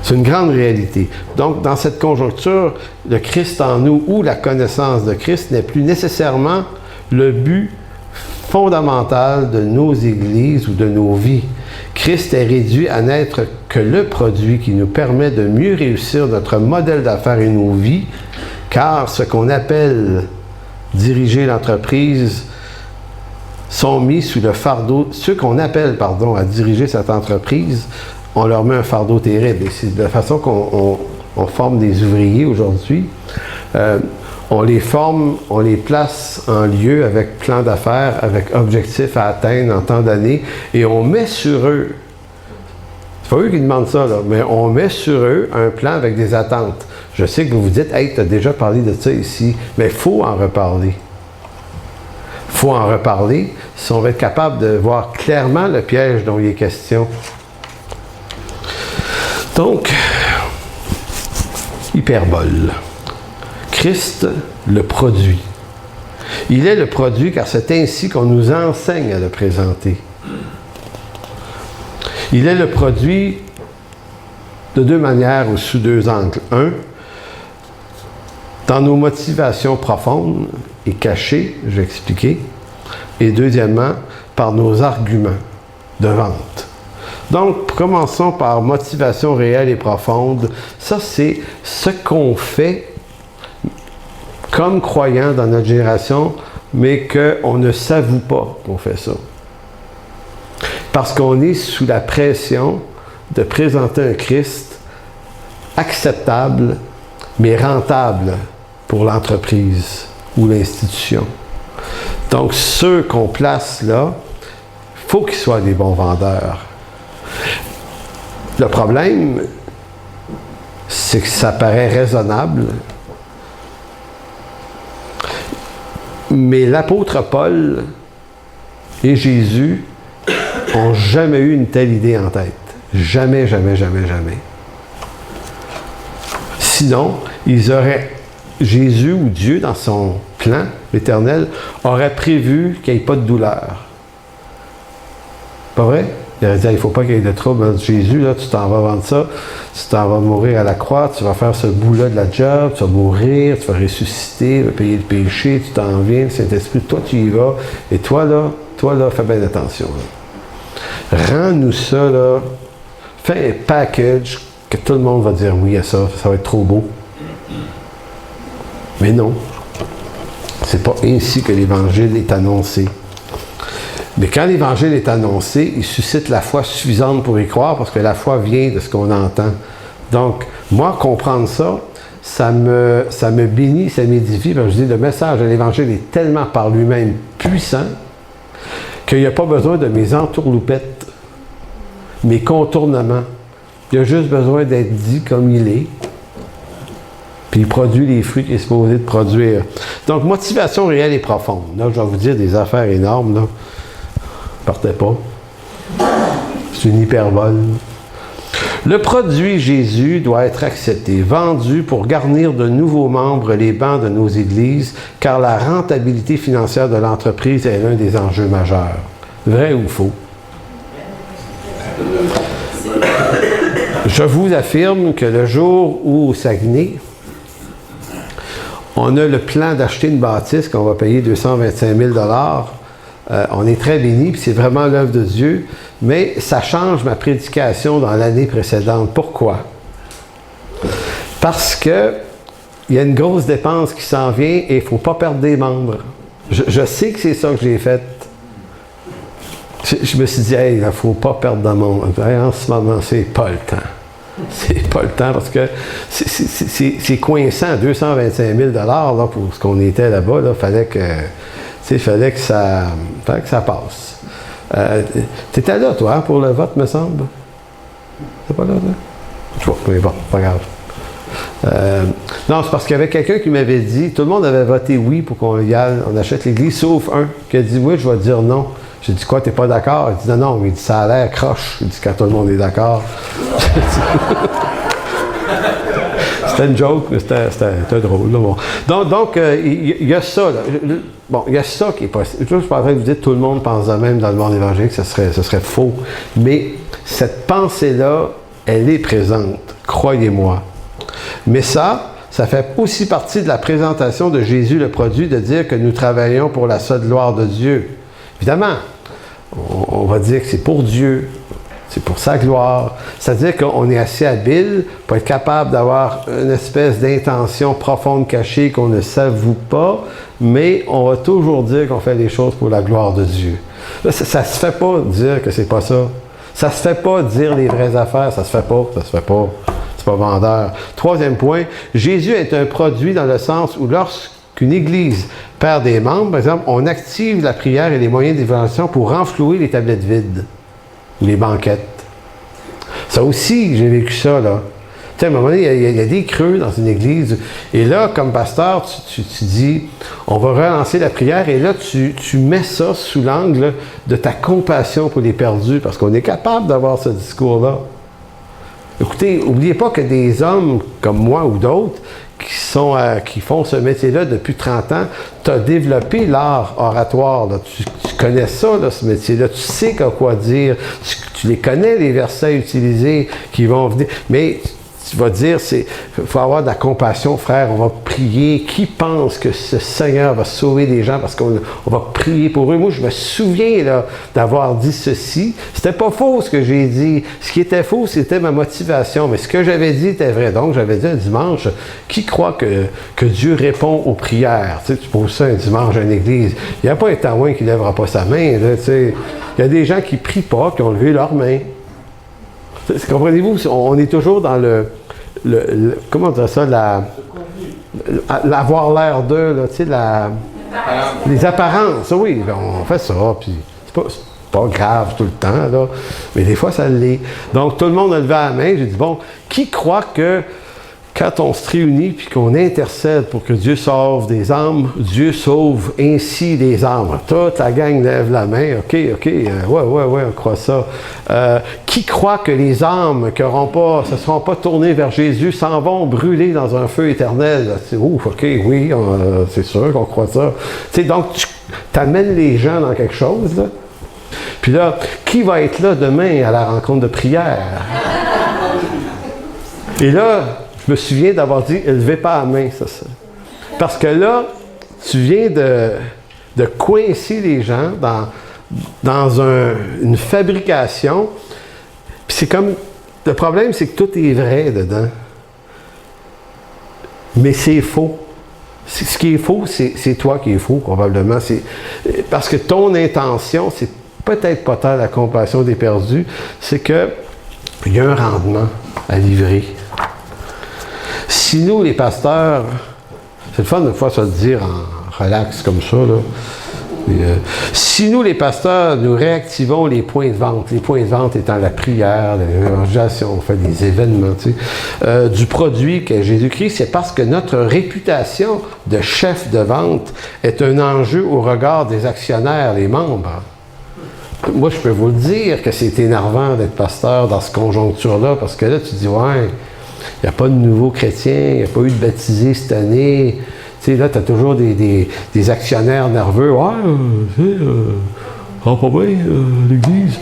C'est une grande réalité. Donc, dans cette conjoncture, le Christ en nous ou la connaissance de Christ n'est plus nécessairement le but fondamental de nos églises ou de nos vies. Christ est réduit à n'être que le produit qui nous permet de mieux réussir notre modèle d'affaires et nos vies, car ce qu'on appelle diriger l'entreprise sont mis sous le fardeau, ceux qu'on appelle, à diriger cette entreprise, on leur met un fardeau terrible. Et c'est de la façon qu'on forme des ouvriers aujourd'hui. On les forme, on les place en lieu avec plan d'affaires, avec objectif à atteindre en temps d'années, et on met sur eux, c'est pas eux qui demandent ça, là, mais on met sur eux un plan avec des attentes. Je sais que vous vous dites, « Hey, tu as déjà parlé de ça ici », mais il faut en reparler. Il faut en reparler si on va être capable de voir clairement le piège dont il est question. Donc, hyperbole. Christ, le produit. Il est le produit car c'est ainsi qu'on nous enseigne à le présenter. Il est le produit de deux manières ou sous deux angles. Un, dans nos motivations profondes et cachées, je vais expliquer. Et deuxièmement, par nos arguments. de vente. Donc, commençons par motivation réelle et profonde. Ça, c'est ce qu'on fait comme croyants dans notre génération, mais qu'on ne s'avoue pas qu'on fait ça. Parce qu'on est sous la pression de présenter un Christ acceptable, mais rentable pour l'entreprise ou l'institution. Donc, ceux qu'on place là, il faut qu'ils soient des bons vendeurs. Le problème, c'est que ça paraît raisonnable, mais l'apôtre Paul et Jésus n'ont jamais eu une telle idée en tête. Jamais, jamais, jamais, jamais. Sinon, Jésus ou Dieu, dans son plan éternel, aurait prévu qu'il n'y ait pas de douleur. Pas vrai? Il aurait dit, il ne faut pas qu'il y ait de trouble. Jésus, là, tu t'en vas vendre ça, tu t'en vas mourir à la croix, tu vas faire ce bout-là de la job, tu vas mourir, tu vas ressusciter, tu vas payer le péché, tu t'en viens, le Saint-Esprit, toi tu y vas, et toi là, fais bien attention. Là. Rends-nous ça, là, fais un package que tout le monde va dire oui à ça, ça va être trop beau. Mais non, c'est pas ainsi que l'Évangile est annoncé. Mais quand l'Évangile est annoncé, il suscite la foi suffisante pour y croire, parce que la foi vient de ce qu'on entend. Donc, moi, comprendre ça, ça me bénit, ça m'édifie, parce que je dis, le message de l'Évangile est tellement par lui-même puissant qu'il n'y a pas besoin de mes entourloupettes, mes contournements. Il y a juste besoin d'être dit comme il est, puis il produit les fruits qu'il est supposé de produire. Donc, motivation réelle et profonde. Là, je vais vous dire des affaires énormes, là. Partez pas. C'est une hyperbole. Le produit Jésus doit être accepté, vendu pour garnir de nouveaux membres les bancs de nos églises, car la rentabilité financière de l'entreprise est l'un des enjeux majeurs. Vrai ou faux? Je vous affirme que le jour où au Saguenay, on a le plan d'acheter une bâtisse qu'on va payer 225 000 on est très bénis, puis c'est vraiment l'œuvre de Dieu, mais ça change ma prédication dans l'année précédente. Pourquoi? Parce que il y a une grosse dépense qui s'en vient et il ne faut pas perdre des membres. Je sais que c'est ça que j'ai fait. Je me suis dit, il ne faut pas perdre de monde. En ce moment, c'est pas le temps. C'est pas le temps parce que c'est coinçant, 225 000 là, pour ce qu'on était là-bas. Il fallait que ça passe. Tu étais là, toi, pour le vote, me semble? C'est pas là, toi? Je vois, mais bon, pas grave. Non, c'est parce qu'il y avait quelqu'un qui m'avait dit, tout le monde avait voté oui pour qu'on achète l'église, sauf un qui a dit oui, je vais dire non. J'ai dit quoi, t'es pas d'accord? Il dit non, mais il dit ça a l'air croche. Il dit quand tout le monde est d'accord. C'était une joke, mais c'était drôle. Là, bon. Donc il y a ça. Là. Bon, il y a ça qui est possible. Je ne suis pas en train de vous dire que tout le monde pense de même dans le monde évangélique, ce serait faux. Mais cette pensée-là, elle est présente, croyez-moi. Mais ça fait aussi partie de la présentation de Jésus le produit, de dire que nous travaillons pour la seule gloire de Dieu. Évidemment, on va dire que c'est pour Dieu, c'est pour sa gloire. C'est-à-dire qu'on est assez habile pour être capable d'avoir une espèce d'intention profonde cachée qu'on ne s'avoue pas, mais on va toujours dire qu'on fait les choses pour la gloire de Dieu. Là, ça se fait pas dire que c'est pas ça. Ça se fait pas dire les vraies affaires, ça se fait pas. C'est pas vendeur. Troisième point, Jésus est un produit dans le sens où lorsqu'une église perd des membres, par exemple, on active la prière et les moyens d'évaluation pour renflouer les tablettes vides, les banquettes. Ça aussi, j'ai vécu ça, là. Tu sais, à un moment donné, il y a des creux dans une église, et là, comme pasteur, tu dis, on va relancer la prière, et là, tu mets ça sous l'angle de ta compassion pour les perdus, parce qu'on est capable d'avoir ce discours-là. Écoutez, n'oubliez pas que des hommes comme moi ou d'autres qui font ce métier-là depuis 30 ans, tu as développé l'art oratoire. Là. Tu connais ça, là, ce métier-là. Tu sais quoi dire. Tu les connais, les versets utilisés qui vont venir. Mais tu vas dire, il faut avoir de la compassion, frère, on va prier. Qui pense que ce Seigneur va sauver des gens parce qu'on va prier pour eux? Moi, je me souviens là, d'avoir dit ceci. C'était pas faux ce que j'ai dit. Ce qui était faux, c'était ma motivation. Mais ce que j'avais dit était vrai. Donc, j'avais dit un dimanche, qui croit que Dieu répond aux prières? Tu sais, tu poses ça un dimanche à une église. Il n'y a pas un taouin qui ne lèvera pas sa main. Là, tu sais. Il y a des gens qui ne prient pas, qui ont levé leurs mains. Comprenez-vous, on est toujours dans comment dire ça, l'avoir l'air d'eux, là, tu sais, les apparences. Oui, on fait ça, puis c'est pas grave tout le temps, là, mais des fois, ça l'est. Donc, tout le monde a levé la main. J'ai dit, bon, qui croit que quand on se réunit puis qu'on intercède pour que Dieu sauve des âmes, Dieu sauve ainsi des âmes. Toute la gang lève la main. OK, ouais, on croit ça. Qui croit que les âmes qui ne se seront pas tournées vers Jésus s'en vont brûler dans un feu éternel? Ouf, OK, oui, c'est sûr qu'on croit ça. Tu sais, donc, tu amènes les gens dans quelque chose, là. Puis là, qui va être là demain à la rencontre de prière? Et là, je me souviens d'avoir dit, élevez pas la main, ça. Parce que là, tu viens de coincer les gens dans une fabrication. Puis c'est comme, le problème, c'est que tout est vrai dedans. Mais c'est faux. Ce qui est faux, c'est toi qui es faux, probablement. Parce que ton intention, c'est peut-être pas tant la compassion des perdus, c'est qu'il y a un rendement à livrer. Si nous, les pasteurs, c'est le fun de fois se le dire en relax comme ça, là. Si nous, les pasteurs, nous réactivons les points de vente étant la prière, l'évangélisation, on fait des événements, tu sais, du produit qu'est Jésus-Christ, c'est parce que notre réputation de chef de vente est un enjeu au regard des actionnaires, les membres. Moi, je peux vous le dire que c'est énervant d'être pasteur dans cette conjoncture-là, parce que là, tu dis, ouais, il n'y a pas de nouveaux chrétiens, il n'y a pas eu de baptisés cette année. Tu sais, là, tu as toujours des actionnaires nerveux. Ouais, pas bien, l'Église.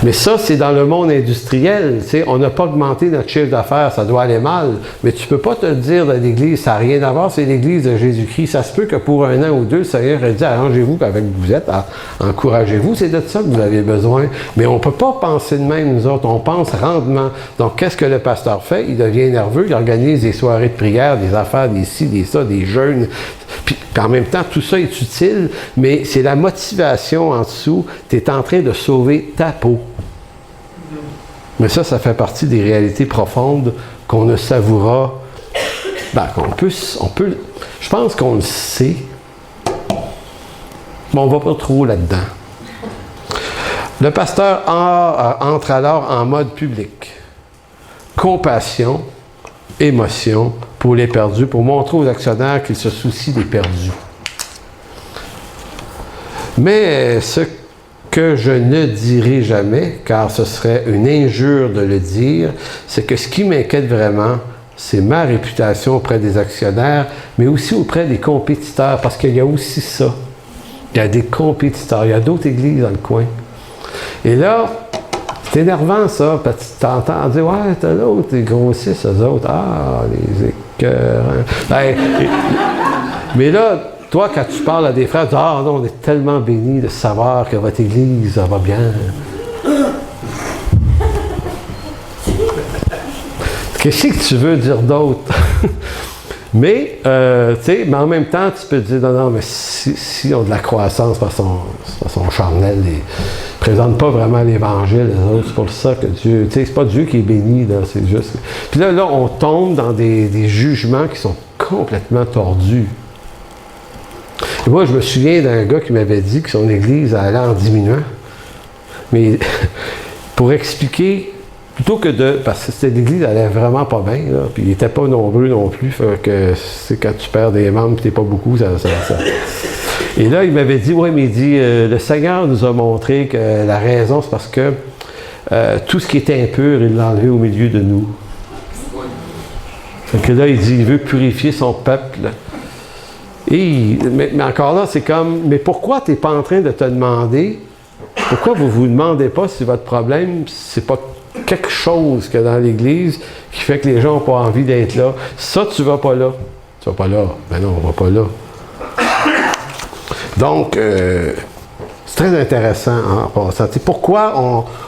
Mais ça, c'est dans le monde industriel. Tu sais, on n'a pas augmenté notre chiffre d'affaires, ça doit aller mal. Mais tu ne peux pas te le dire de l'Église, ça n'a rien à voir, c'est l'Église de Jésus-Christ. Ça se peut que pour un an ou deux, ça ait dit, arrangez-vous avec vous êtes, encouragez-vous. C'est de ça que vous avez besoin. Mais on ne peut pas penser de même, nous autres. On pense rendement. Donc, qu'est-ce que le pasteur fait? Il devient nerveux, il organise des soirées de prière, des affaires, des ci, des ça, des jeûnes. Puis en même temps, tout ça est utile, mais c'est la motivation en dessous. Tu es en train de sauver ta peau. Mais ça fait partie des réalités profondes qu'on ne savoura. Je pense qu'on le sait, mais on ne va pas trop là-dedans. Le pasteur entre alors en mode public. Compassion, émotion pour les perdus, pour montrer aux actionnaires qu'ils se soucient des perdus. Mais ce que je ne dirai jamais, car ce serait une injure de le dire, c'est que ce qui m'inquiète vraiment, c'est ma réputation auprès des actionnaires, mais aussi auprès des compétiteurs, parce qu'il y a aussi ça. Il y a des compétiteurs, il y a d'autres églises dans le coin. Et là, c'est énervant ça, parce que tu t'entends dire « Ouais, t'as l'autre, ils grossissent, eux autres. Ah, les écœurs. » Mais là, toi, quand tu parles à des frères, tu dis « Ah non, on est tellement bénis de savoir que votre église, ça va bien. » Qu'est-ce que tu veux dire d'autre? Mais, tu sais, mais en même temps, tu peux te dire, non, mais si on a de la croissance par son charnel, ils ne présentent pas vraiment l'Évangile, les autres, c'est pour ça que Dieu, tu sais, c'est pas Dieu qui est béni, là, c'est juste... Puis là, on tombe dans des jugements qui sont complètement tordus. Et moi, je me souviens d'un gars qui m'avait dit que son église allait en diminuant. Mais pour expliquer... Plutôt que parce que cette église allait vraiment pas bien, là, puis ils n'étaient pas nombreux non plus, fait que c'est quand tu perds des membres, puis t'es pas beaucoup, ça. Et là, il m'avait dit, oui, mais il dit, le Seigneur nous a montré que la raison, c'est parce que tout ce qui était impur, il l'a enlevé au milieu de nous. Fait que là, il dit, il veut purifier son peuple. Et, mais encore là, c'est comme, mais pourquoi tu n'es pas en train de te demander, pourquoi vous ne vous demandez pas si votre problème, c'est pas quelque chose que dans l'Église qui fait que les gens n'ont pas envie d'être là. Ça, tu vas pas là. Tu vas pas là. Ben non, on va pas là. Donc, c'est très intéressant en passant. Pourquoi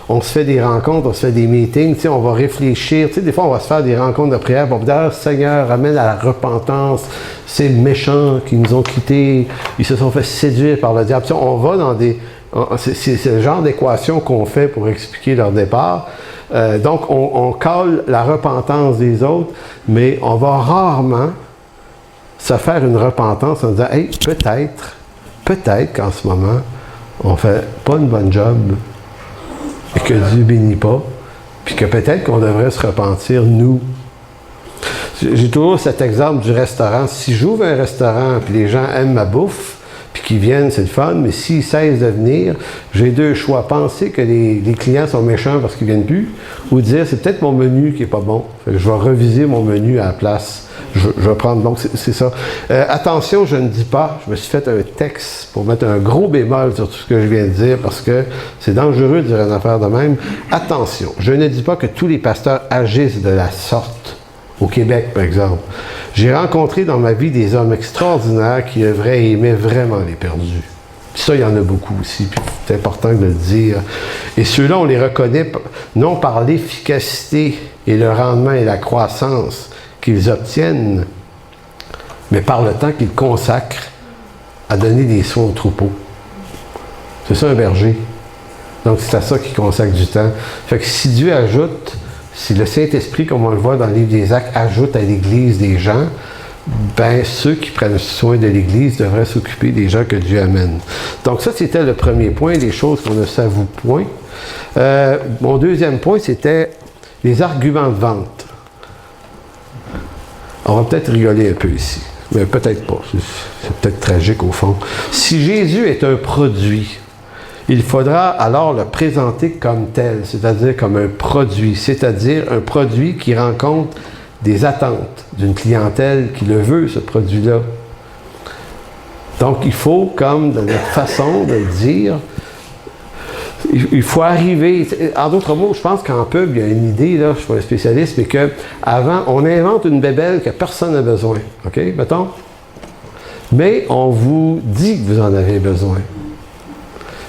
on se fait des rencontres, on se fait des meetings, on va réfléchir. Des fois, on va se faire des rencontres de prière pour dire « Seigneur, amène à la repentance ces méchants qui nous ont quittés, ils se sont fait séduire par le diable. » On va dans des... C'est le genre d'équation qu'on fait pour expliquer leur départ. Donc, on colle la repentance des autres, mais on va rarement se faire une repentance en disant « Hey, peut-être qu'en ce moment, on fait pas une bonne job et que Dieu bénit pas, puis que peut-être qu'on devrait se repentir, nous. » J'ai toujours cet exemple du restaurant. Si j'ouvre un restaurant, puis les gens aiment ma bouffe, puis qu'ils viennent, c'est le fun, mais s'ils cessent de venir, j'ai deux choix. Penser que les clients sont méchants parce qu'ils viennent plus, ou dire, c'est peut-être mon menu qui est pas bon. Fait que je vais reviser mon menu à la place. Je vais prendre, donc c'est ça. Attention, je ne dis pas, je me suis fait un texte pour mettre un gros bémol sur tout ce que je viens de dire, parce que c'est dangereux de dire une affaire de même. Attention, je ne dis pas que tous les pasteurs agissent de la sorte. Au Québec, par exemple. J'ai rencontré dans ma vie des hommes extraordinaires qui œuvraient et aimaient vraiment les perdus. Puis ça, il y en a beaucoup aussi, puis c'est important de le dire. Et ceux-là, on les reconnaît non par l'efficacité et le rendement et la croissance qu'ils obtiennent, mais par le temps qu'ils consacrent à donner des soins aux troupeaux. C'est ça un berger. Donc c'est à ça qu'il consacre du temps. Fait que si Dieu ajoute, si le Saint-Esprit, comme on le voit dans le livre des Actes, ajoute à l'Église des gens, ben ceux qui prennent soin de l'Église devraient s'occuper des gens que Dieu amène. Donc ça, c'était le premier point, les choses qu'on ne s'avoue point. Mon deuxième point, c'était les arguments de vente. On va peut-être rigoler un peu ici, mais peut-être pas. C'est peut-être tragique au fond. Si Jésus est un produit, il faudra alors le présenter comme tel, c'est-à-dire comme un produit, c'est-à-dire un produit qui rencontre des attentes d'une clientèle qui le veut, ce produit-là. Donc, il faut, comme dans notre façon de le dire, il faut arriver... En d'autres mots, je pense qu'en pub, il y a une idée, là, je ne suis pas un spécialiste, mais qu'avant, on invente une bébelle que personne n'a besoin. OK, mettons? Mais on vous dit que vous en avez besoin.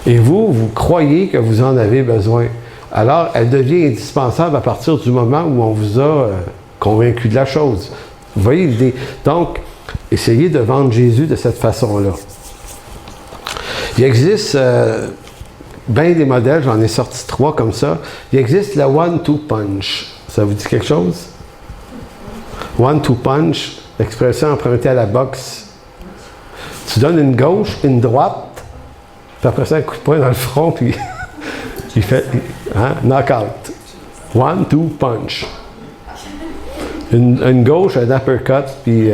Et vous croyez que vous en avez besoin. Alors, elle devient indispensable à partir du moment où on vous a convaincu de la chose. Vous voyez l'idée? Donc, essayez de vendre Jésus de cette façon-là. Il existe bien des modèles, j'en ai sorti 3 comme ça. Il existe le one-two punch. Ça vous dit quelque chose? One-two punch, l'expression empruntée à la boxe. Tu donnes une gauche, une droite, puis après ça, un coup de poing dans le front, puis il fait knock-out. One-two punch. Une gauche, un uppercut, puis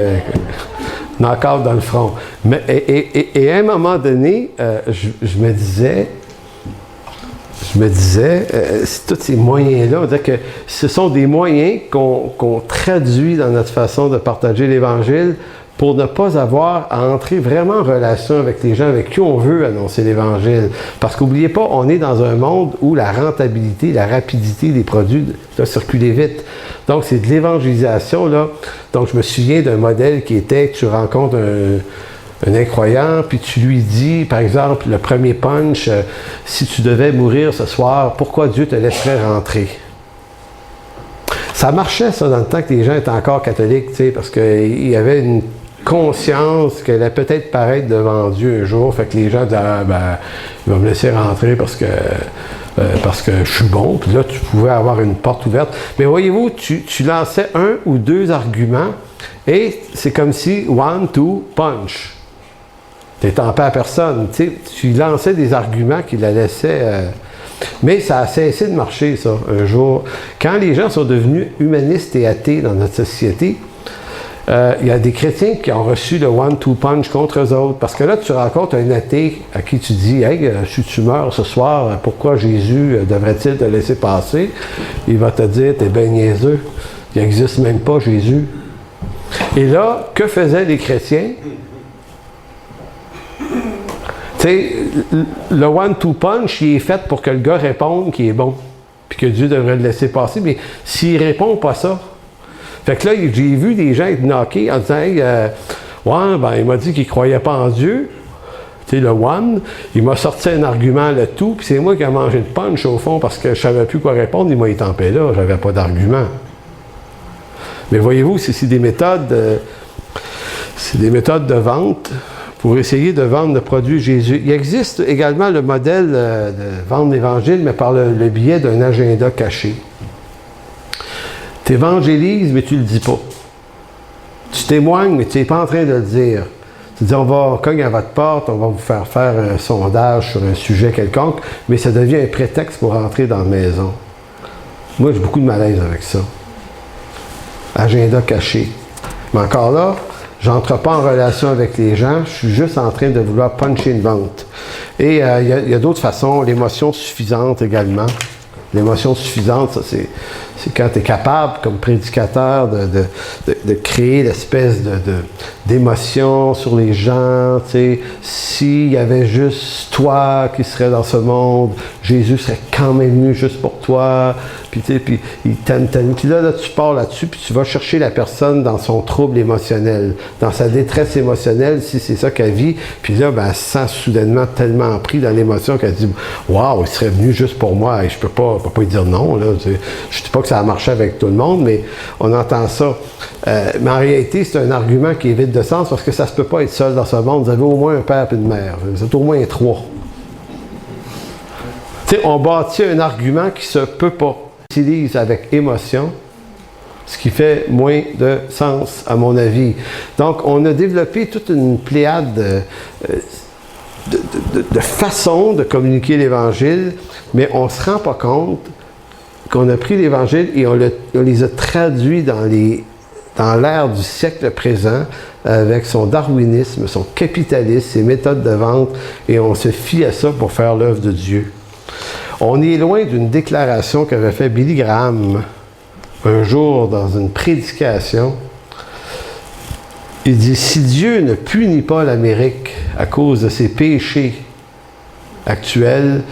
knock-out dans le front. Mais, et à un moment donné, je me disais, tous ces moyens-là, on dirait que ce sont des moyens qu'on traduit dans notre façon de partager l'Évangile pour ne pas avoir à entrer vraiment en relation avec les gens avec qui on veut annoncer l'Évangile. Parce qu'oubliez pas, on est dans un monde où la rentabilité, la rapidité des produits doit circuler vite. Donc, c'est de l'évangélisation, là. Donc, je me souviens d'un modèle qui était que tu rencontres un incroyant, puis tu lui dis, par exemple, le premier punch, si tu devais mourir ce soir, pourquoi Dieu te laisserait rentrer? Ça marchait, ça, dans le temps que les gens étaient encore catholiques, tu sais, parce qu'il y avait une conscience qu'elle allait peut-être paraître devant Dieu un jour, fait que les gens disaient, il va me laisser rentrer parce que je suis bon, puis là, tu pouvais avoir une porte ouverte. Mais voyez-vous, tu lançais 1 ou 2 arguments, et c'est comme si one, two, punch. Tu n'es en paix à personne. Tu lançais des arguments qui la laissaient... Mais ça a cessé de marcher, ça, un jour. Quand les gens sont devenus humanistes et athées dans notre société, il y a des chrétiens qui ont reçu le one-two punch contre eux autres. Parce que là, tu rencontres un athée à qui tu dis « Hey, si tu meurs ce soir, pourquoi Jésus devrait-il te laisser passer? » Il va te dire « T'es bien niaiseux. Il n'existe même pas Jésus. » Et là, que faisaient les chrétiens? Tu sais, le one-two punch, il est fait pour que le gars réponde qu'il est bon. puis que Dieu devrait le laisser passer, mais s'il répond pas ça. Fait que là, j'ai vu des gens être knockés en disant, hey, ouais, ben, il m'a dit qu'il croyait pas en Dieu. Tu sais, le one, il m'a sorti un argument, le tout, puis c'est moi qui ai mangé le punch au fond parce que je savais plus quoi répondre, il m'a étampé là, j'avais pas d'argument. Mais voyez-vous, c'est des méthodes de vente pour essayer de vendre le produit Jésus. Il existe également le modèle de vendre l'Évangile, mais par le biais d'un agenda caché. Tu évangélises, mais tu ne le dis pas. Tu témoignes, mais tu n'es pas en train de le dire. Tu dis, on va cogner à votre porte, on va vous faire un sondage sur un sujet quelconque, mais ça devient un prétexte pour rentrer dans la maison. Moi, j'ai beaucoup de malaise avec ça. Agenda caché. Mais encore là, j'entre pas en relation avec les gens, je suis juste en train de vouloir puncher une vente. Et il y a d'autres façons, l'émotion suffisante également. L'émotion suffisante, ça, c'est quand tu es capable, comme prédicateur, de créer l'espèce d'émotion sur les gens. Tu sais, s'il y avait juste toi qui serais dans ce monde, Jésus serait quand même venu juste pour toi. Puis, tu sais, puis il t'aime. Puis là, tu pars là-dessus, puis tu vas chercher la personne dans son trouble émotionnel, dans sa détresse émotionnelle, si c'est ça qu'elle vit. Puis là, ben, elle se sent soudainement tellement pris dans l'émotion qu'elle dit « Waouh, il serait venu juste pour moi. » Et je peux pas lui dire non. Là, tu sais. Je ne dis pas que ça a marché avec tout le monde, mais on entend ça. Mais en réalité, c'est un argument qui est vide de sens parce que ça ne se peut pas être seul dans ce monde. Vous avez au moins un père et une mère. Vous êtes au moins trois. Tu sais, on bâtit un argument qui ne se peut pas. On utilise avec émotion, ce qui fait moins de sens, à mon avis. Donc, on a développé toute une pléiade de façons de communiquer l'Évangile, mais on ne se rend pas compte qu'on a pris l'Évangile et on les a traduits dans l'ère du siècle présent avec son darwinisme, son capitalisme, ses méthodes de vente, et on se fie à ça pour faire l'œuvre de Dieu. On est loin d'une déclaration qu'avait fait Billy Graham un jour dans une prédication. Il dit, si Dieu ne punit pas l'Amérique à cause de ses péchés actuels,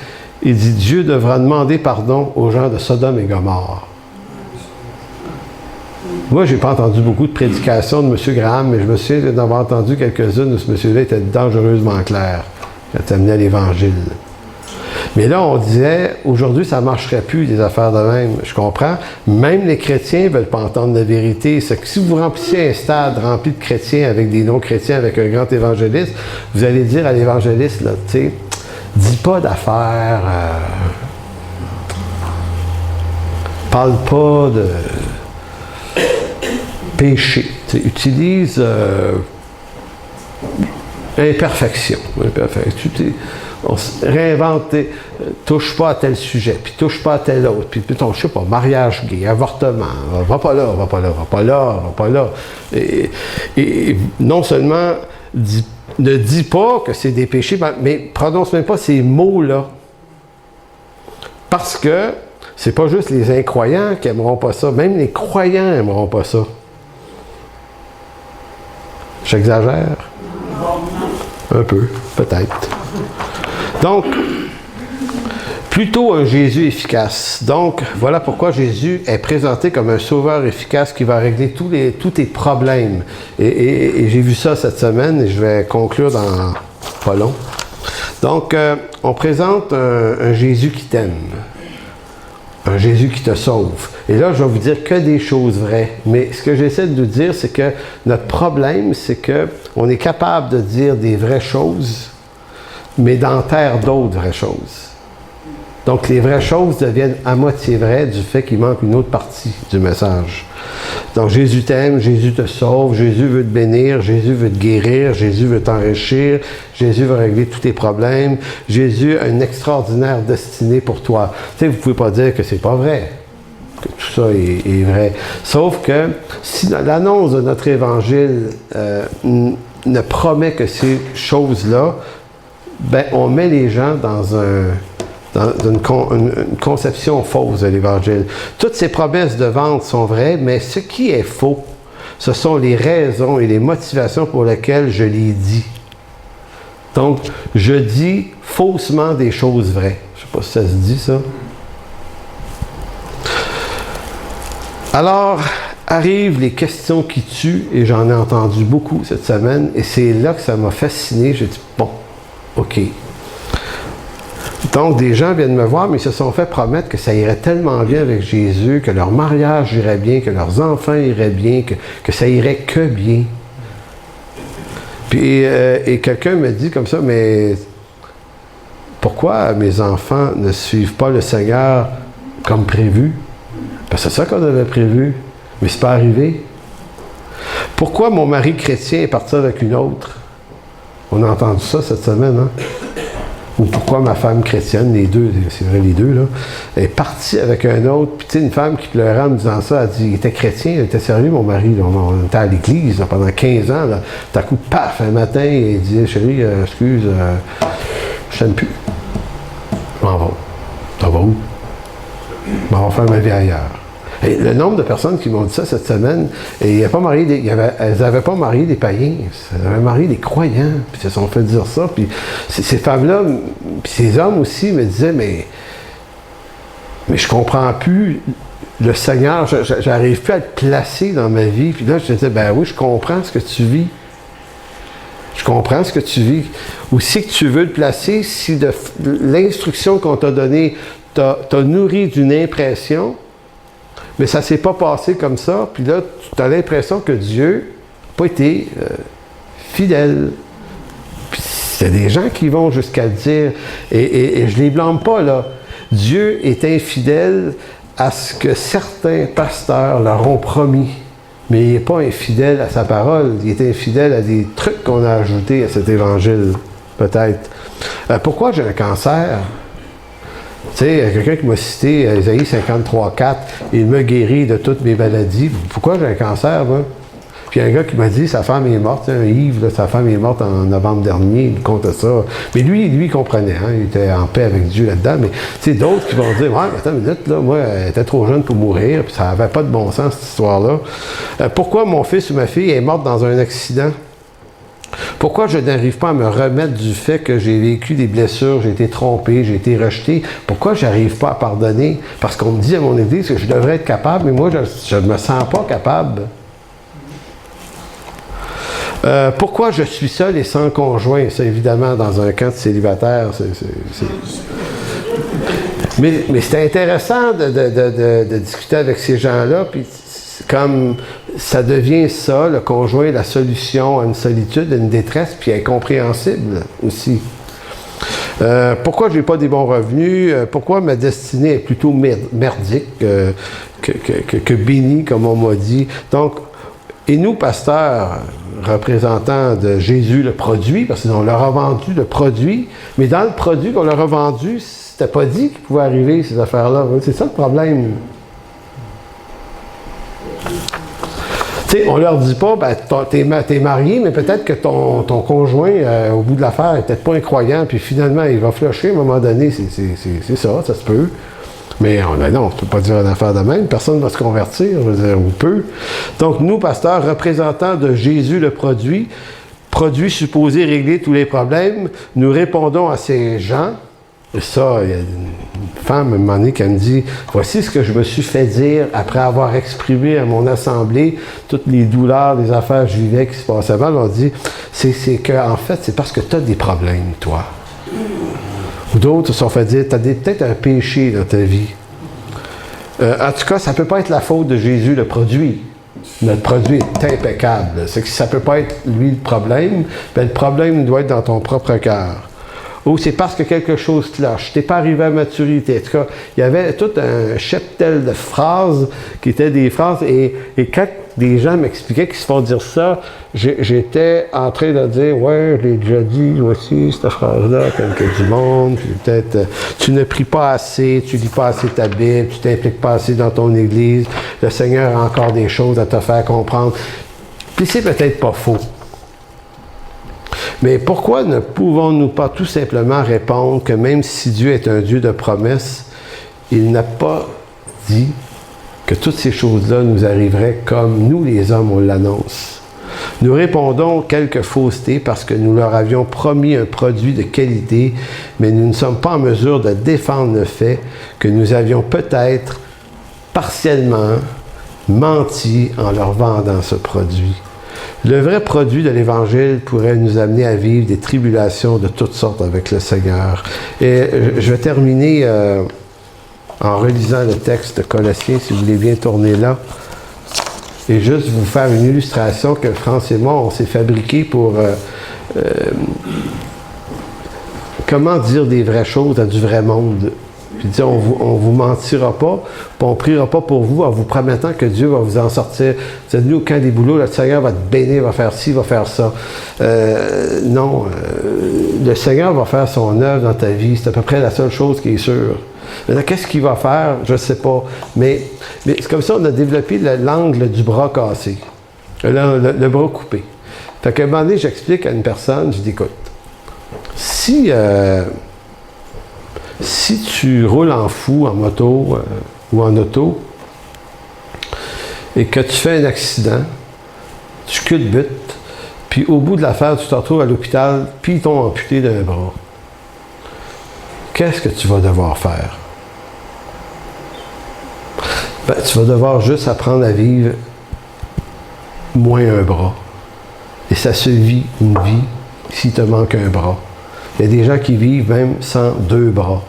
il dit, Dieu devra demander pardon aux gens de Sodome et Gomorrhe. Moi, je n'ai pas entendu beaucoup de prédications de M. Graham, mais je me souviens d'avoir entendu quelques-unes où ce monsieur-là était dangereusement clair quand il amenait l'Évangile. Mais là, on disait, aujourd'hui, ça ne marcherait plus, des affaires de même. Je comprends. Même les chrétiens ne veulent pas entendre la vérité. C'est que si vous remplissez un stade rempli de chrétiens avec des non-chrétiens, avec un grand évangéliste, vous allez dire à l'évangéliste, là, tu sais, dis pas d'affaires, parle pas de péché. Tu sais, utilise imperfection. On se réinvente, touche pas à tel sujet, puis touche pas à tel autre, puis je sais pas, mariage gay, avortement, va pas là, va pas là, va pas là, va pas là. Et non seulement ne dis pas que c'est des péchés, mais prononce même pas ces mots-là. Parce que c'est pas juste les incroyants qui aimeront pas ça, même les croyants aimeront pas ça. J'exagère? Un peu, peut-être. Donc, plutôt un Jésus efficace. Donc, voilà pourquoi Jésus est présenté comme un sauveur efficace qui va régler tous tes problèmes. Et j'ai vu ça cette semaine et je vais conclure dans pas long. Donc, on présente un Jésus qui t'aime. Un Jésus qui te sauve. Et là, je vais vous dire que des choses vraies. Mais ce que j'essaie de vous dire, c'est que notre problème, c'est qu'on est capable de dire des vraies choses, mais d'enterrer d'autres vraies choses. Donc, les vraies choses deviennent à moitié vraies du fait qu'il manque une autre partie du message. Donc, Jésus t'aime, Jésus te sauve, Jésus veut te bénir, Jésus veut te guérir, Jésus veut t'enrichir, Jésus veut régler tous tes problèmes, Jésus a une extraordinaire destinée pour toi. Tu sais, vous ne pouvez pas dire que c'est pas vrai, que tout ça est vrai. Sauf que si l'annonce de notre Évangile ne promet que ces choses-là, ben, on met les gens dans une conception fausse de l'Évangile. Toutes ces promesses de vente sont vraies, mais ce qui est faux, ce sont les raisons et les motivations pour lesquelles je les dis. Donc, je dis faussement des choses vraies. Je ne sais pas si ça se dit, ça. Alors, arrivent les questions qui tuent, et j'en ai entendu beaucoup cette semaine, et c'est là que ça m'a fasciné. J'ai dit, bon, OK. Donc, des gens viennent me voir, mais ils se sont fait promettre que ça irait tellement bien avec Jésus, que leur mariage irait bien, que leurs enfants iraient bien, que ça irait que bien. Puis, et quelqu'un me dit comme ça, mais pourquoi mes enfants ne suivent pas le Seigneur comme prévu? Parce que c'est ça qu'on avait prévu, mais c'est pas arrivé. Pourquoi mon mari chrétien est parti avec une autre? On a entendu ça cette semaine, hein? Ou pourquoi ma femme chrétienne, les deux, c'est vrai les deux, là, est partie avec un autre. Puis tu sais, une femme qui pleurait en me disant ça, elle dit, il était chrétien, il était sérieux, mon mari. Là, on était à l'église là, pendant 15 ans. Là. Tout à coup, paf, un matin, il dit, chérie, excuse, je t'aime plus. Je m'en vais. Ça va où? Je m'en vais faire ma vie ailleurs. Et le nombre de personnes qui m'ont dit ça cette semaine, et elles n'avaient pas marié des païens, elles avaient marié des croyants, puis elles se sont fait dire ça. Puis ces femmes-là, puis ces hommes aussi me disaient, mais je comprends plus le Seigneur, j'arrive plus à être placé dans ma vie. Puis là, je disais, ben oui, je comprends ce que tu vis. Je comprends ce que tu vis. Où c'est que tu veux te placer, si l'instruction qu'on t'a donnée t'a nourri d'une impression, mais ça ne s'est pas passé comme ça, puis là, tu as l'impression que Dieu n'a pas été fidèle. Puis c'est des gens qui vont jusqu'à le dire, et je ne les blâme pas, là. Dieu est infidèle à ce que certains pasteurs leur ont promis, mais il n'est pas infidèle à sa parole, il est infidèle à des trucs qu'on a ajoutés à cet évangile, peut-être. Pourquoi j'ai un cancer? Tu sais, il y a quelqu'un qui m'a cité Ésaïe 53,4, il me guérit de toutes mes maladies. Pourquoi j'ai un cancer, moi? Puis il y a un gars qui m'a dit, sa femme est morte, un Yves, là, sa femme est morte en novembre dernier, il compte ça. Mais lui, il comprenait, hein, il était en paix avec Dieu là-dedans. Mais tu sais, d'autres qui vont dire, ouais, attends une minute, là, moi, elle était trop jeune pour mourir, puis ça n'avait pas de bon sens, cette histoire-là. Pourquoi mon fils ou ma fille est morte dans un accident? Pourquoi je n'arrive pas à me remettre du fait que j'ai vécu des blessures, j'ai été trompé, j'ai été rejeté? Pourquoi je n'arrive pas à pardonner? Parce qu'on me dit à mon église que je devrais être capable, mais moi, je ne me sens pas capable. Pourquoi je suis seul et sans conjoint? C'est évidemment dans un camp de célibataire. Mais c'est intéressant de discuter avec ces gens-là, puis comme ça devient ça, le conjoint, la solution à une solitude, à une détresse, puis incompréhensible aussi. Pourquoi je n'ai pas des bons revenus? Pourquoi ma destinée est plutôt merdique que bénie, comme on m'a dit? Donc, et nous, pasteurs, représentants de Jésus, le produit, parce qu'on leur a vendu le produit, mais dans le produit qu'on leur a vendu, c'était pas dit qu'il pouvait arriver ces affaires-là. C'est ça le problème. Tu sais, on leur dit pas, ben, t'es marié, mais peut-être que ton conjoint, au bout de l'affaire, est peut-être pas incroyant, puis finalement, il va flusher à un moment donné. C'est ça se peut. Mais non, on ne peut pas dire une affaire de même. Personne ne va se convertir, je veux dire, ou peu. Donc, nous, pasteurs, représentants de Jésus, le produit supposé régler tous les problèmes, nous répondons à ces gens. Et ça, il y a une femme, à un moment donné, qui me dit, voici ce que je me suis fait dire après avoir exprimé à mon assemblée toutes les douleurs, les affaires que je vivais qui se passaient mal. On dit, c'est qu'en fait, c'est parce que tu as des problèmes, toi. Ou d'autres se sont fait dire, tu as peut-être un péché dans ta vie. En tout cas, ça ne peut pas être la faute de Jésus, le produit. Notre produit est impeccable. C'est que ça ne peut pas être lui le problème, mais le problème doit être dans ton propre cœur. Ou c'est parce que quelque chose cloche. Tu n'es pas arrivé à maturité. En tout cas, il y avait tout un cheptel de phrases qui étaient des phrases. Et quand des gens m'expliquaient qu'ils se font dire ça, j'étais en train de dire, ouais, je l'ai déjà dit aussi, cette phrase-là, quelqu'un du monde. Peut-être, tu ne pries pas assez, tu lis pas assez ta Bible, tu t'impliques pas assez dans ton église. Le Seigneur a encore des choses à te faire comprendre. Puis c'est peut-être pas faux. Mais pourquoi ne pouvons-nous pas tout simplement répondre que même si Dieu est un Dieu de promesses, il n'a pas dit que toutes ces choses-là nous arriveraient comme nous, les hommes, on l'annonce. Nous répondons quelques faussetés parce que nous leur avions promis un produit de qualité, mais nous ne sommes pas en mesure de défendre le fait que nous avions peut-être partiellement menti en leur vendant ce produit. Le vrai produit de l'Évangile pourrait nous amener à vivre des tribulations de toutes sortes avec le Seigneur. Et je vais terminer en relisant le texte de Colossiens, si vous voulez bien tourner là, et juste vous faire une illustration que France et moi, on s'est fabriqué pour comment dire des vraies choses à du vrai monde. Puis dire, on vous mentira pas, puis on priera pas pour vous en vous promettant que Dieu va vous en sortir. Vous êtes venu au camp des boulots, le Seigneur va te bénir, va faire ci, va faire ça. Non, le Seigneur va faire son œuvre dans ta vie, c'est à peu près la seule chose qui est sûre. Maintenant, qu'est-ce qu'il va faire? Je ne sais pas. Mais c'est comme ça qu'on a développé l'angle du bras cassé, le bras coupé. Fait qu'à un moment donné, j'explique à une personne, je dis, écoute, si tu roules en fou, en moto ou en auto, et que tu fais un accident, tu culbutes, puis au bout de l'affaire, tu te retrouves à l'hôpital, puis ils t'ont amputé d'un bras. Qu'est-ce que tu vas devoir faire? Ben, tu vas devoir juste apprendre à vivre moins un bras. Et ça se vit une vie s'il te manque un bras. Il y a des gens qui vivent même sans 2 bras.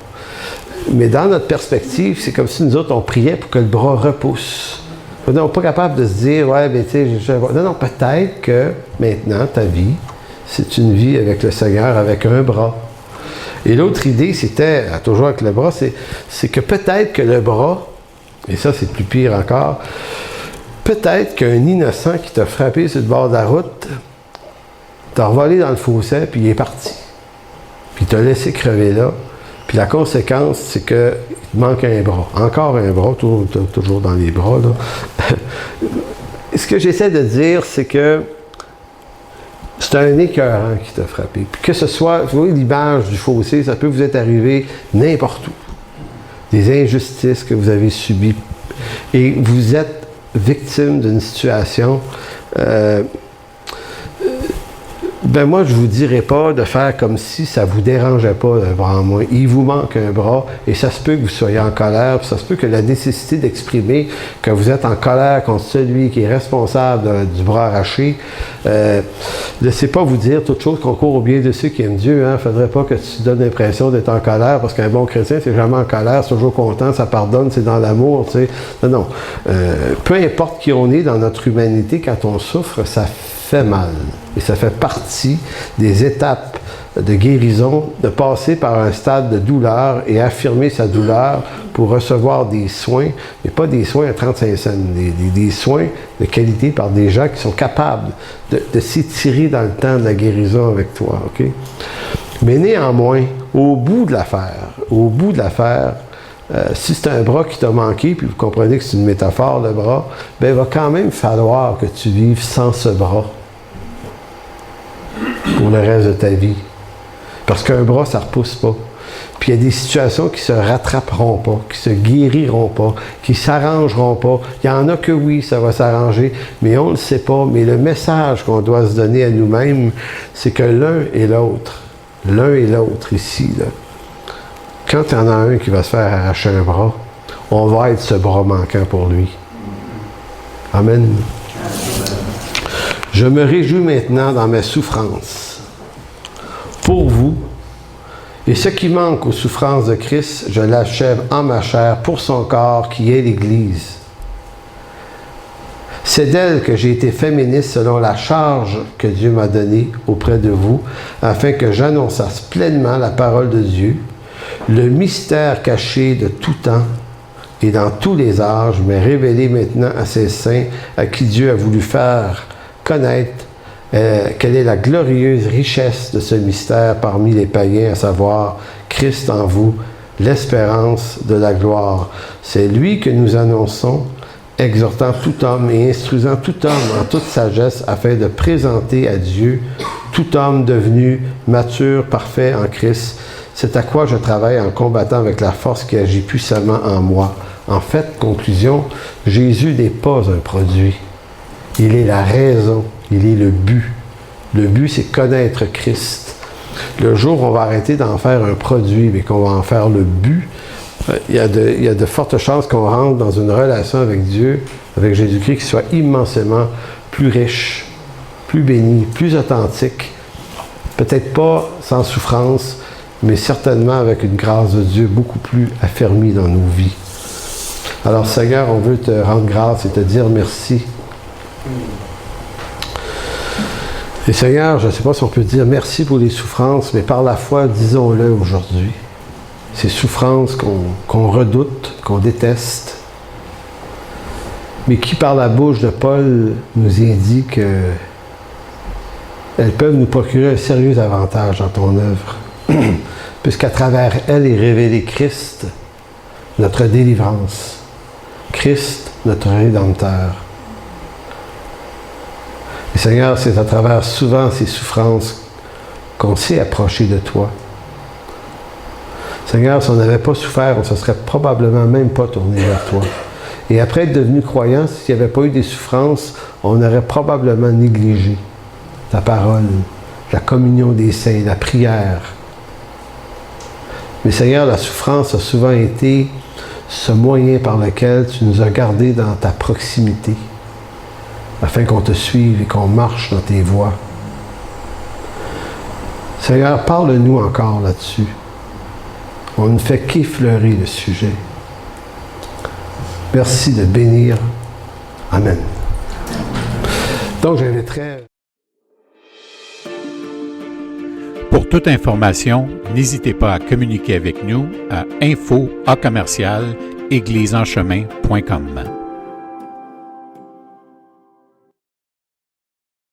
Mais dans notre perspective, c'est comme si nous autres, on priait pour que le bras repousse. On n'est pas capable de se dire, ouais, mais tu sais, non, peut-être que maintenant, ta vie, c'est une vie avec le Seigneur, avec un bras. Et l'autre idée, c'était, toujours avec le bras, c'est que peut-être que le bras, et ça c'est plus pire encore, peut-être qu'un innocent qui t'a frappé sur le bord de la route, t'a revolé dans le fossé, puis il est parti. Puis il t'a laissé crever là. Puis la conséquence, c'est qu'il te manque un bras. Encore un bras, toujours dans les bras, là. Ce que j'essaie de dire, c'est que c'est un écœurant qui t'a frappé. Puis que ce soit, vous voyez l'image du fossé, ça peut vous être arrivé n'importe où. Des injustices que vous avez subies. Et vous êtes victime d'une situation. Ben moi, je ne vous dirais pas de faire comme si ça ne vous dérangeait pas un bras en moins. Il vous manque un bras et ça se peut que vous soyez en colère, puis ça se peut que la nécessité d'exprimer que vous êtes en colère contre celui qui est responsable du bras arraché, laissez pas vous dire toute chose qu'on court au bien de ceux qui aiment Dieu. Il ne faudrait pas que tu donnes l'impression d'être en colère, parce qu'un bon chrétien, c'est jamais en colère, c'est toujours content, ça pardonne, c'est dans l'amour, tu sais. Non. Peu importe qui on est dans notre humanité, quand on souffre, ça fait mal. Et ça fait partie des étapes de guérison, de passer par un stade de douleur et affirmer sa douleur pour recevoir des soins, mais pas des soins à 35 cents, des soins de qualité par des gens qui sont capables de s'étirer dans le temps de la guérison avec toi, OK? Mais néanmoins, au bout de l'affaire, si c'est un bras qui t'a manqué, puis vous comprenez que c'est une métaphore, le bras, ben il va quand même falloir que tu vives sans ce bras pour le reste de ta vie. Parce qu'un bras, ça ne repousse pas. Puis il y a des situations qui ne se rattraperont pas, qui ne se guériront pas, qui ne s'arrangeront pas. Il y en a que oui, ça va s'arranger, mais on ne le sait pas. Mais le message qu'on doit se donner à nous-mêmes, c'est que l'un et l'autre ici, là, quand il y en a un qui va se faire arracher un bras, on va être ce bras manquant pour lui. Amen. Je me réjouis maintenant dans mes souffrances pour vous, et ce qui manque aux souffrances de Christ, je l'achève en ma chair pour son corps qui est l'Église. C'est d'elle que j'ai été fait ministre selon la charge que Dieu m'a donnée auprès de vous, afin que j'annonçasse pleinement la parole de Dieu, le mystère caché de tout temps et dans tous les âges, mais révélé maintenant à ses saints, à qui Dieu a voulu faire connaître quelle est la glorieuse richesse de ce mystère parmi les païens, à savoir Christ en vous, l'espérance de la gloire. C'est lui que nous annonçons, exhortant tout homme et instruisant tout homme en toute sagesse, afin de présenter à Dieu tout homme devenu mature, parfait en Christ. C'est à quoi je travaille en combattant avec la force qui agit puissamment en moi. En fait, conclusion, Jésus n'est pas un produit. Il est la raison, il est le but. Le but, c'est connaître Christ. Le jour où on va arrêter d'en faire un produit, mais qu'on va en faire le but, Il y a de fortes chances qu'on rentre dans une relation avec Dieu, avec Jésus-Christ, qui soit immensément plus riche, plus béni, plus authentique. Peut-être pas sans souffrance, mais certainement avec une grâce de Dieu beaucoup plus affermie dans nos vies. Alors Seigneur, on veut te rendre grâce et te dire merci. Et Seigneur, je ne sais pas si on peut dire merci pour les souffrances, mais par la foi, disons-le aujourd'hui. Ces souffrances qu'on redoute, qu'on déteste, mais qui par la bouche de Paul nous indique qu'elles peuvent nous procurer un sérieux avantage dans ton œuvre, puisqu'à travers elles est révélé Christ, notre délivrance, Christ, notre Rédempteur. Et Seigneur, c'est à travers souvent ces souffrances qu'on s'est approché de toi. Seigneur, si on n'avait pas souffert, on ne se serait probablement même pas tourné vers toi. Et après être devenu croyant, s'il n'y avait pas eu des souffrances, on aurait probablement négligé ta parole, la communion des saints, la prière. Mais Seigneur, la souffrance a souvent été ce moyen par lequel tu nous as gardés dans ta proximité, afin qu'on te suive et qu'on marche dans tes voies. Seigneur, parle-nous encore là-dessus. On ne fait qu'effleurer le sujet. Merci de bénir. Amen. Donc, j'inviterai... Pour toute information, n'hésitez pas à communiquer avec nous à info@église-en-chemin.com.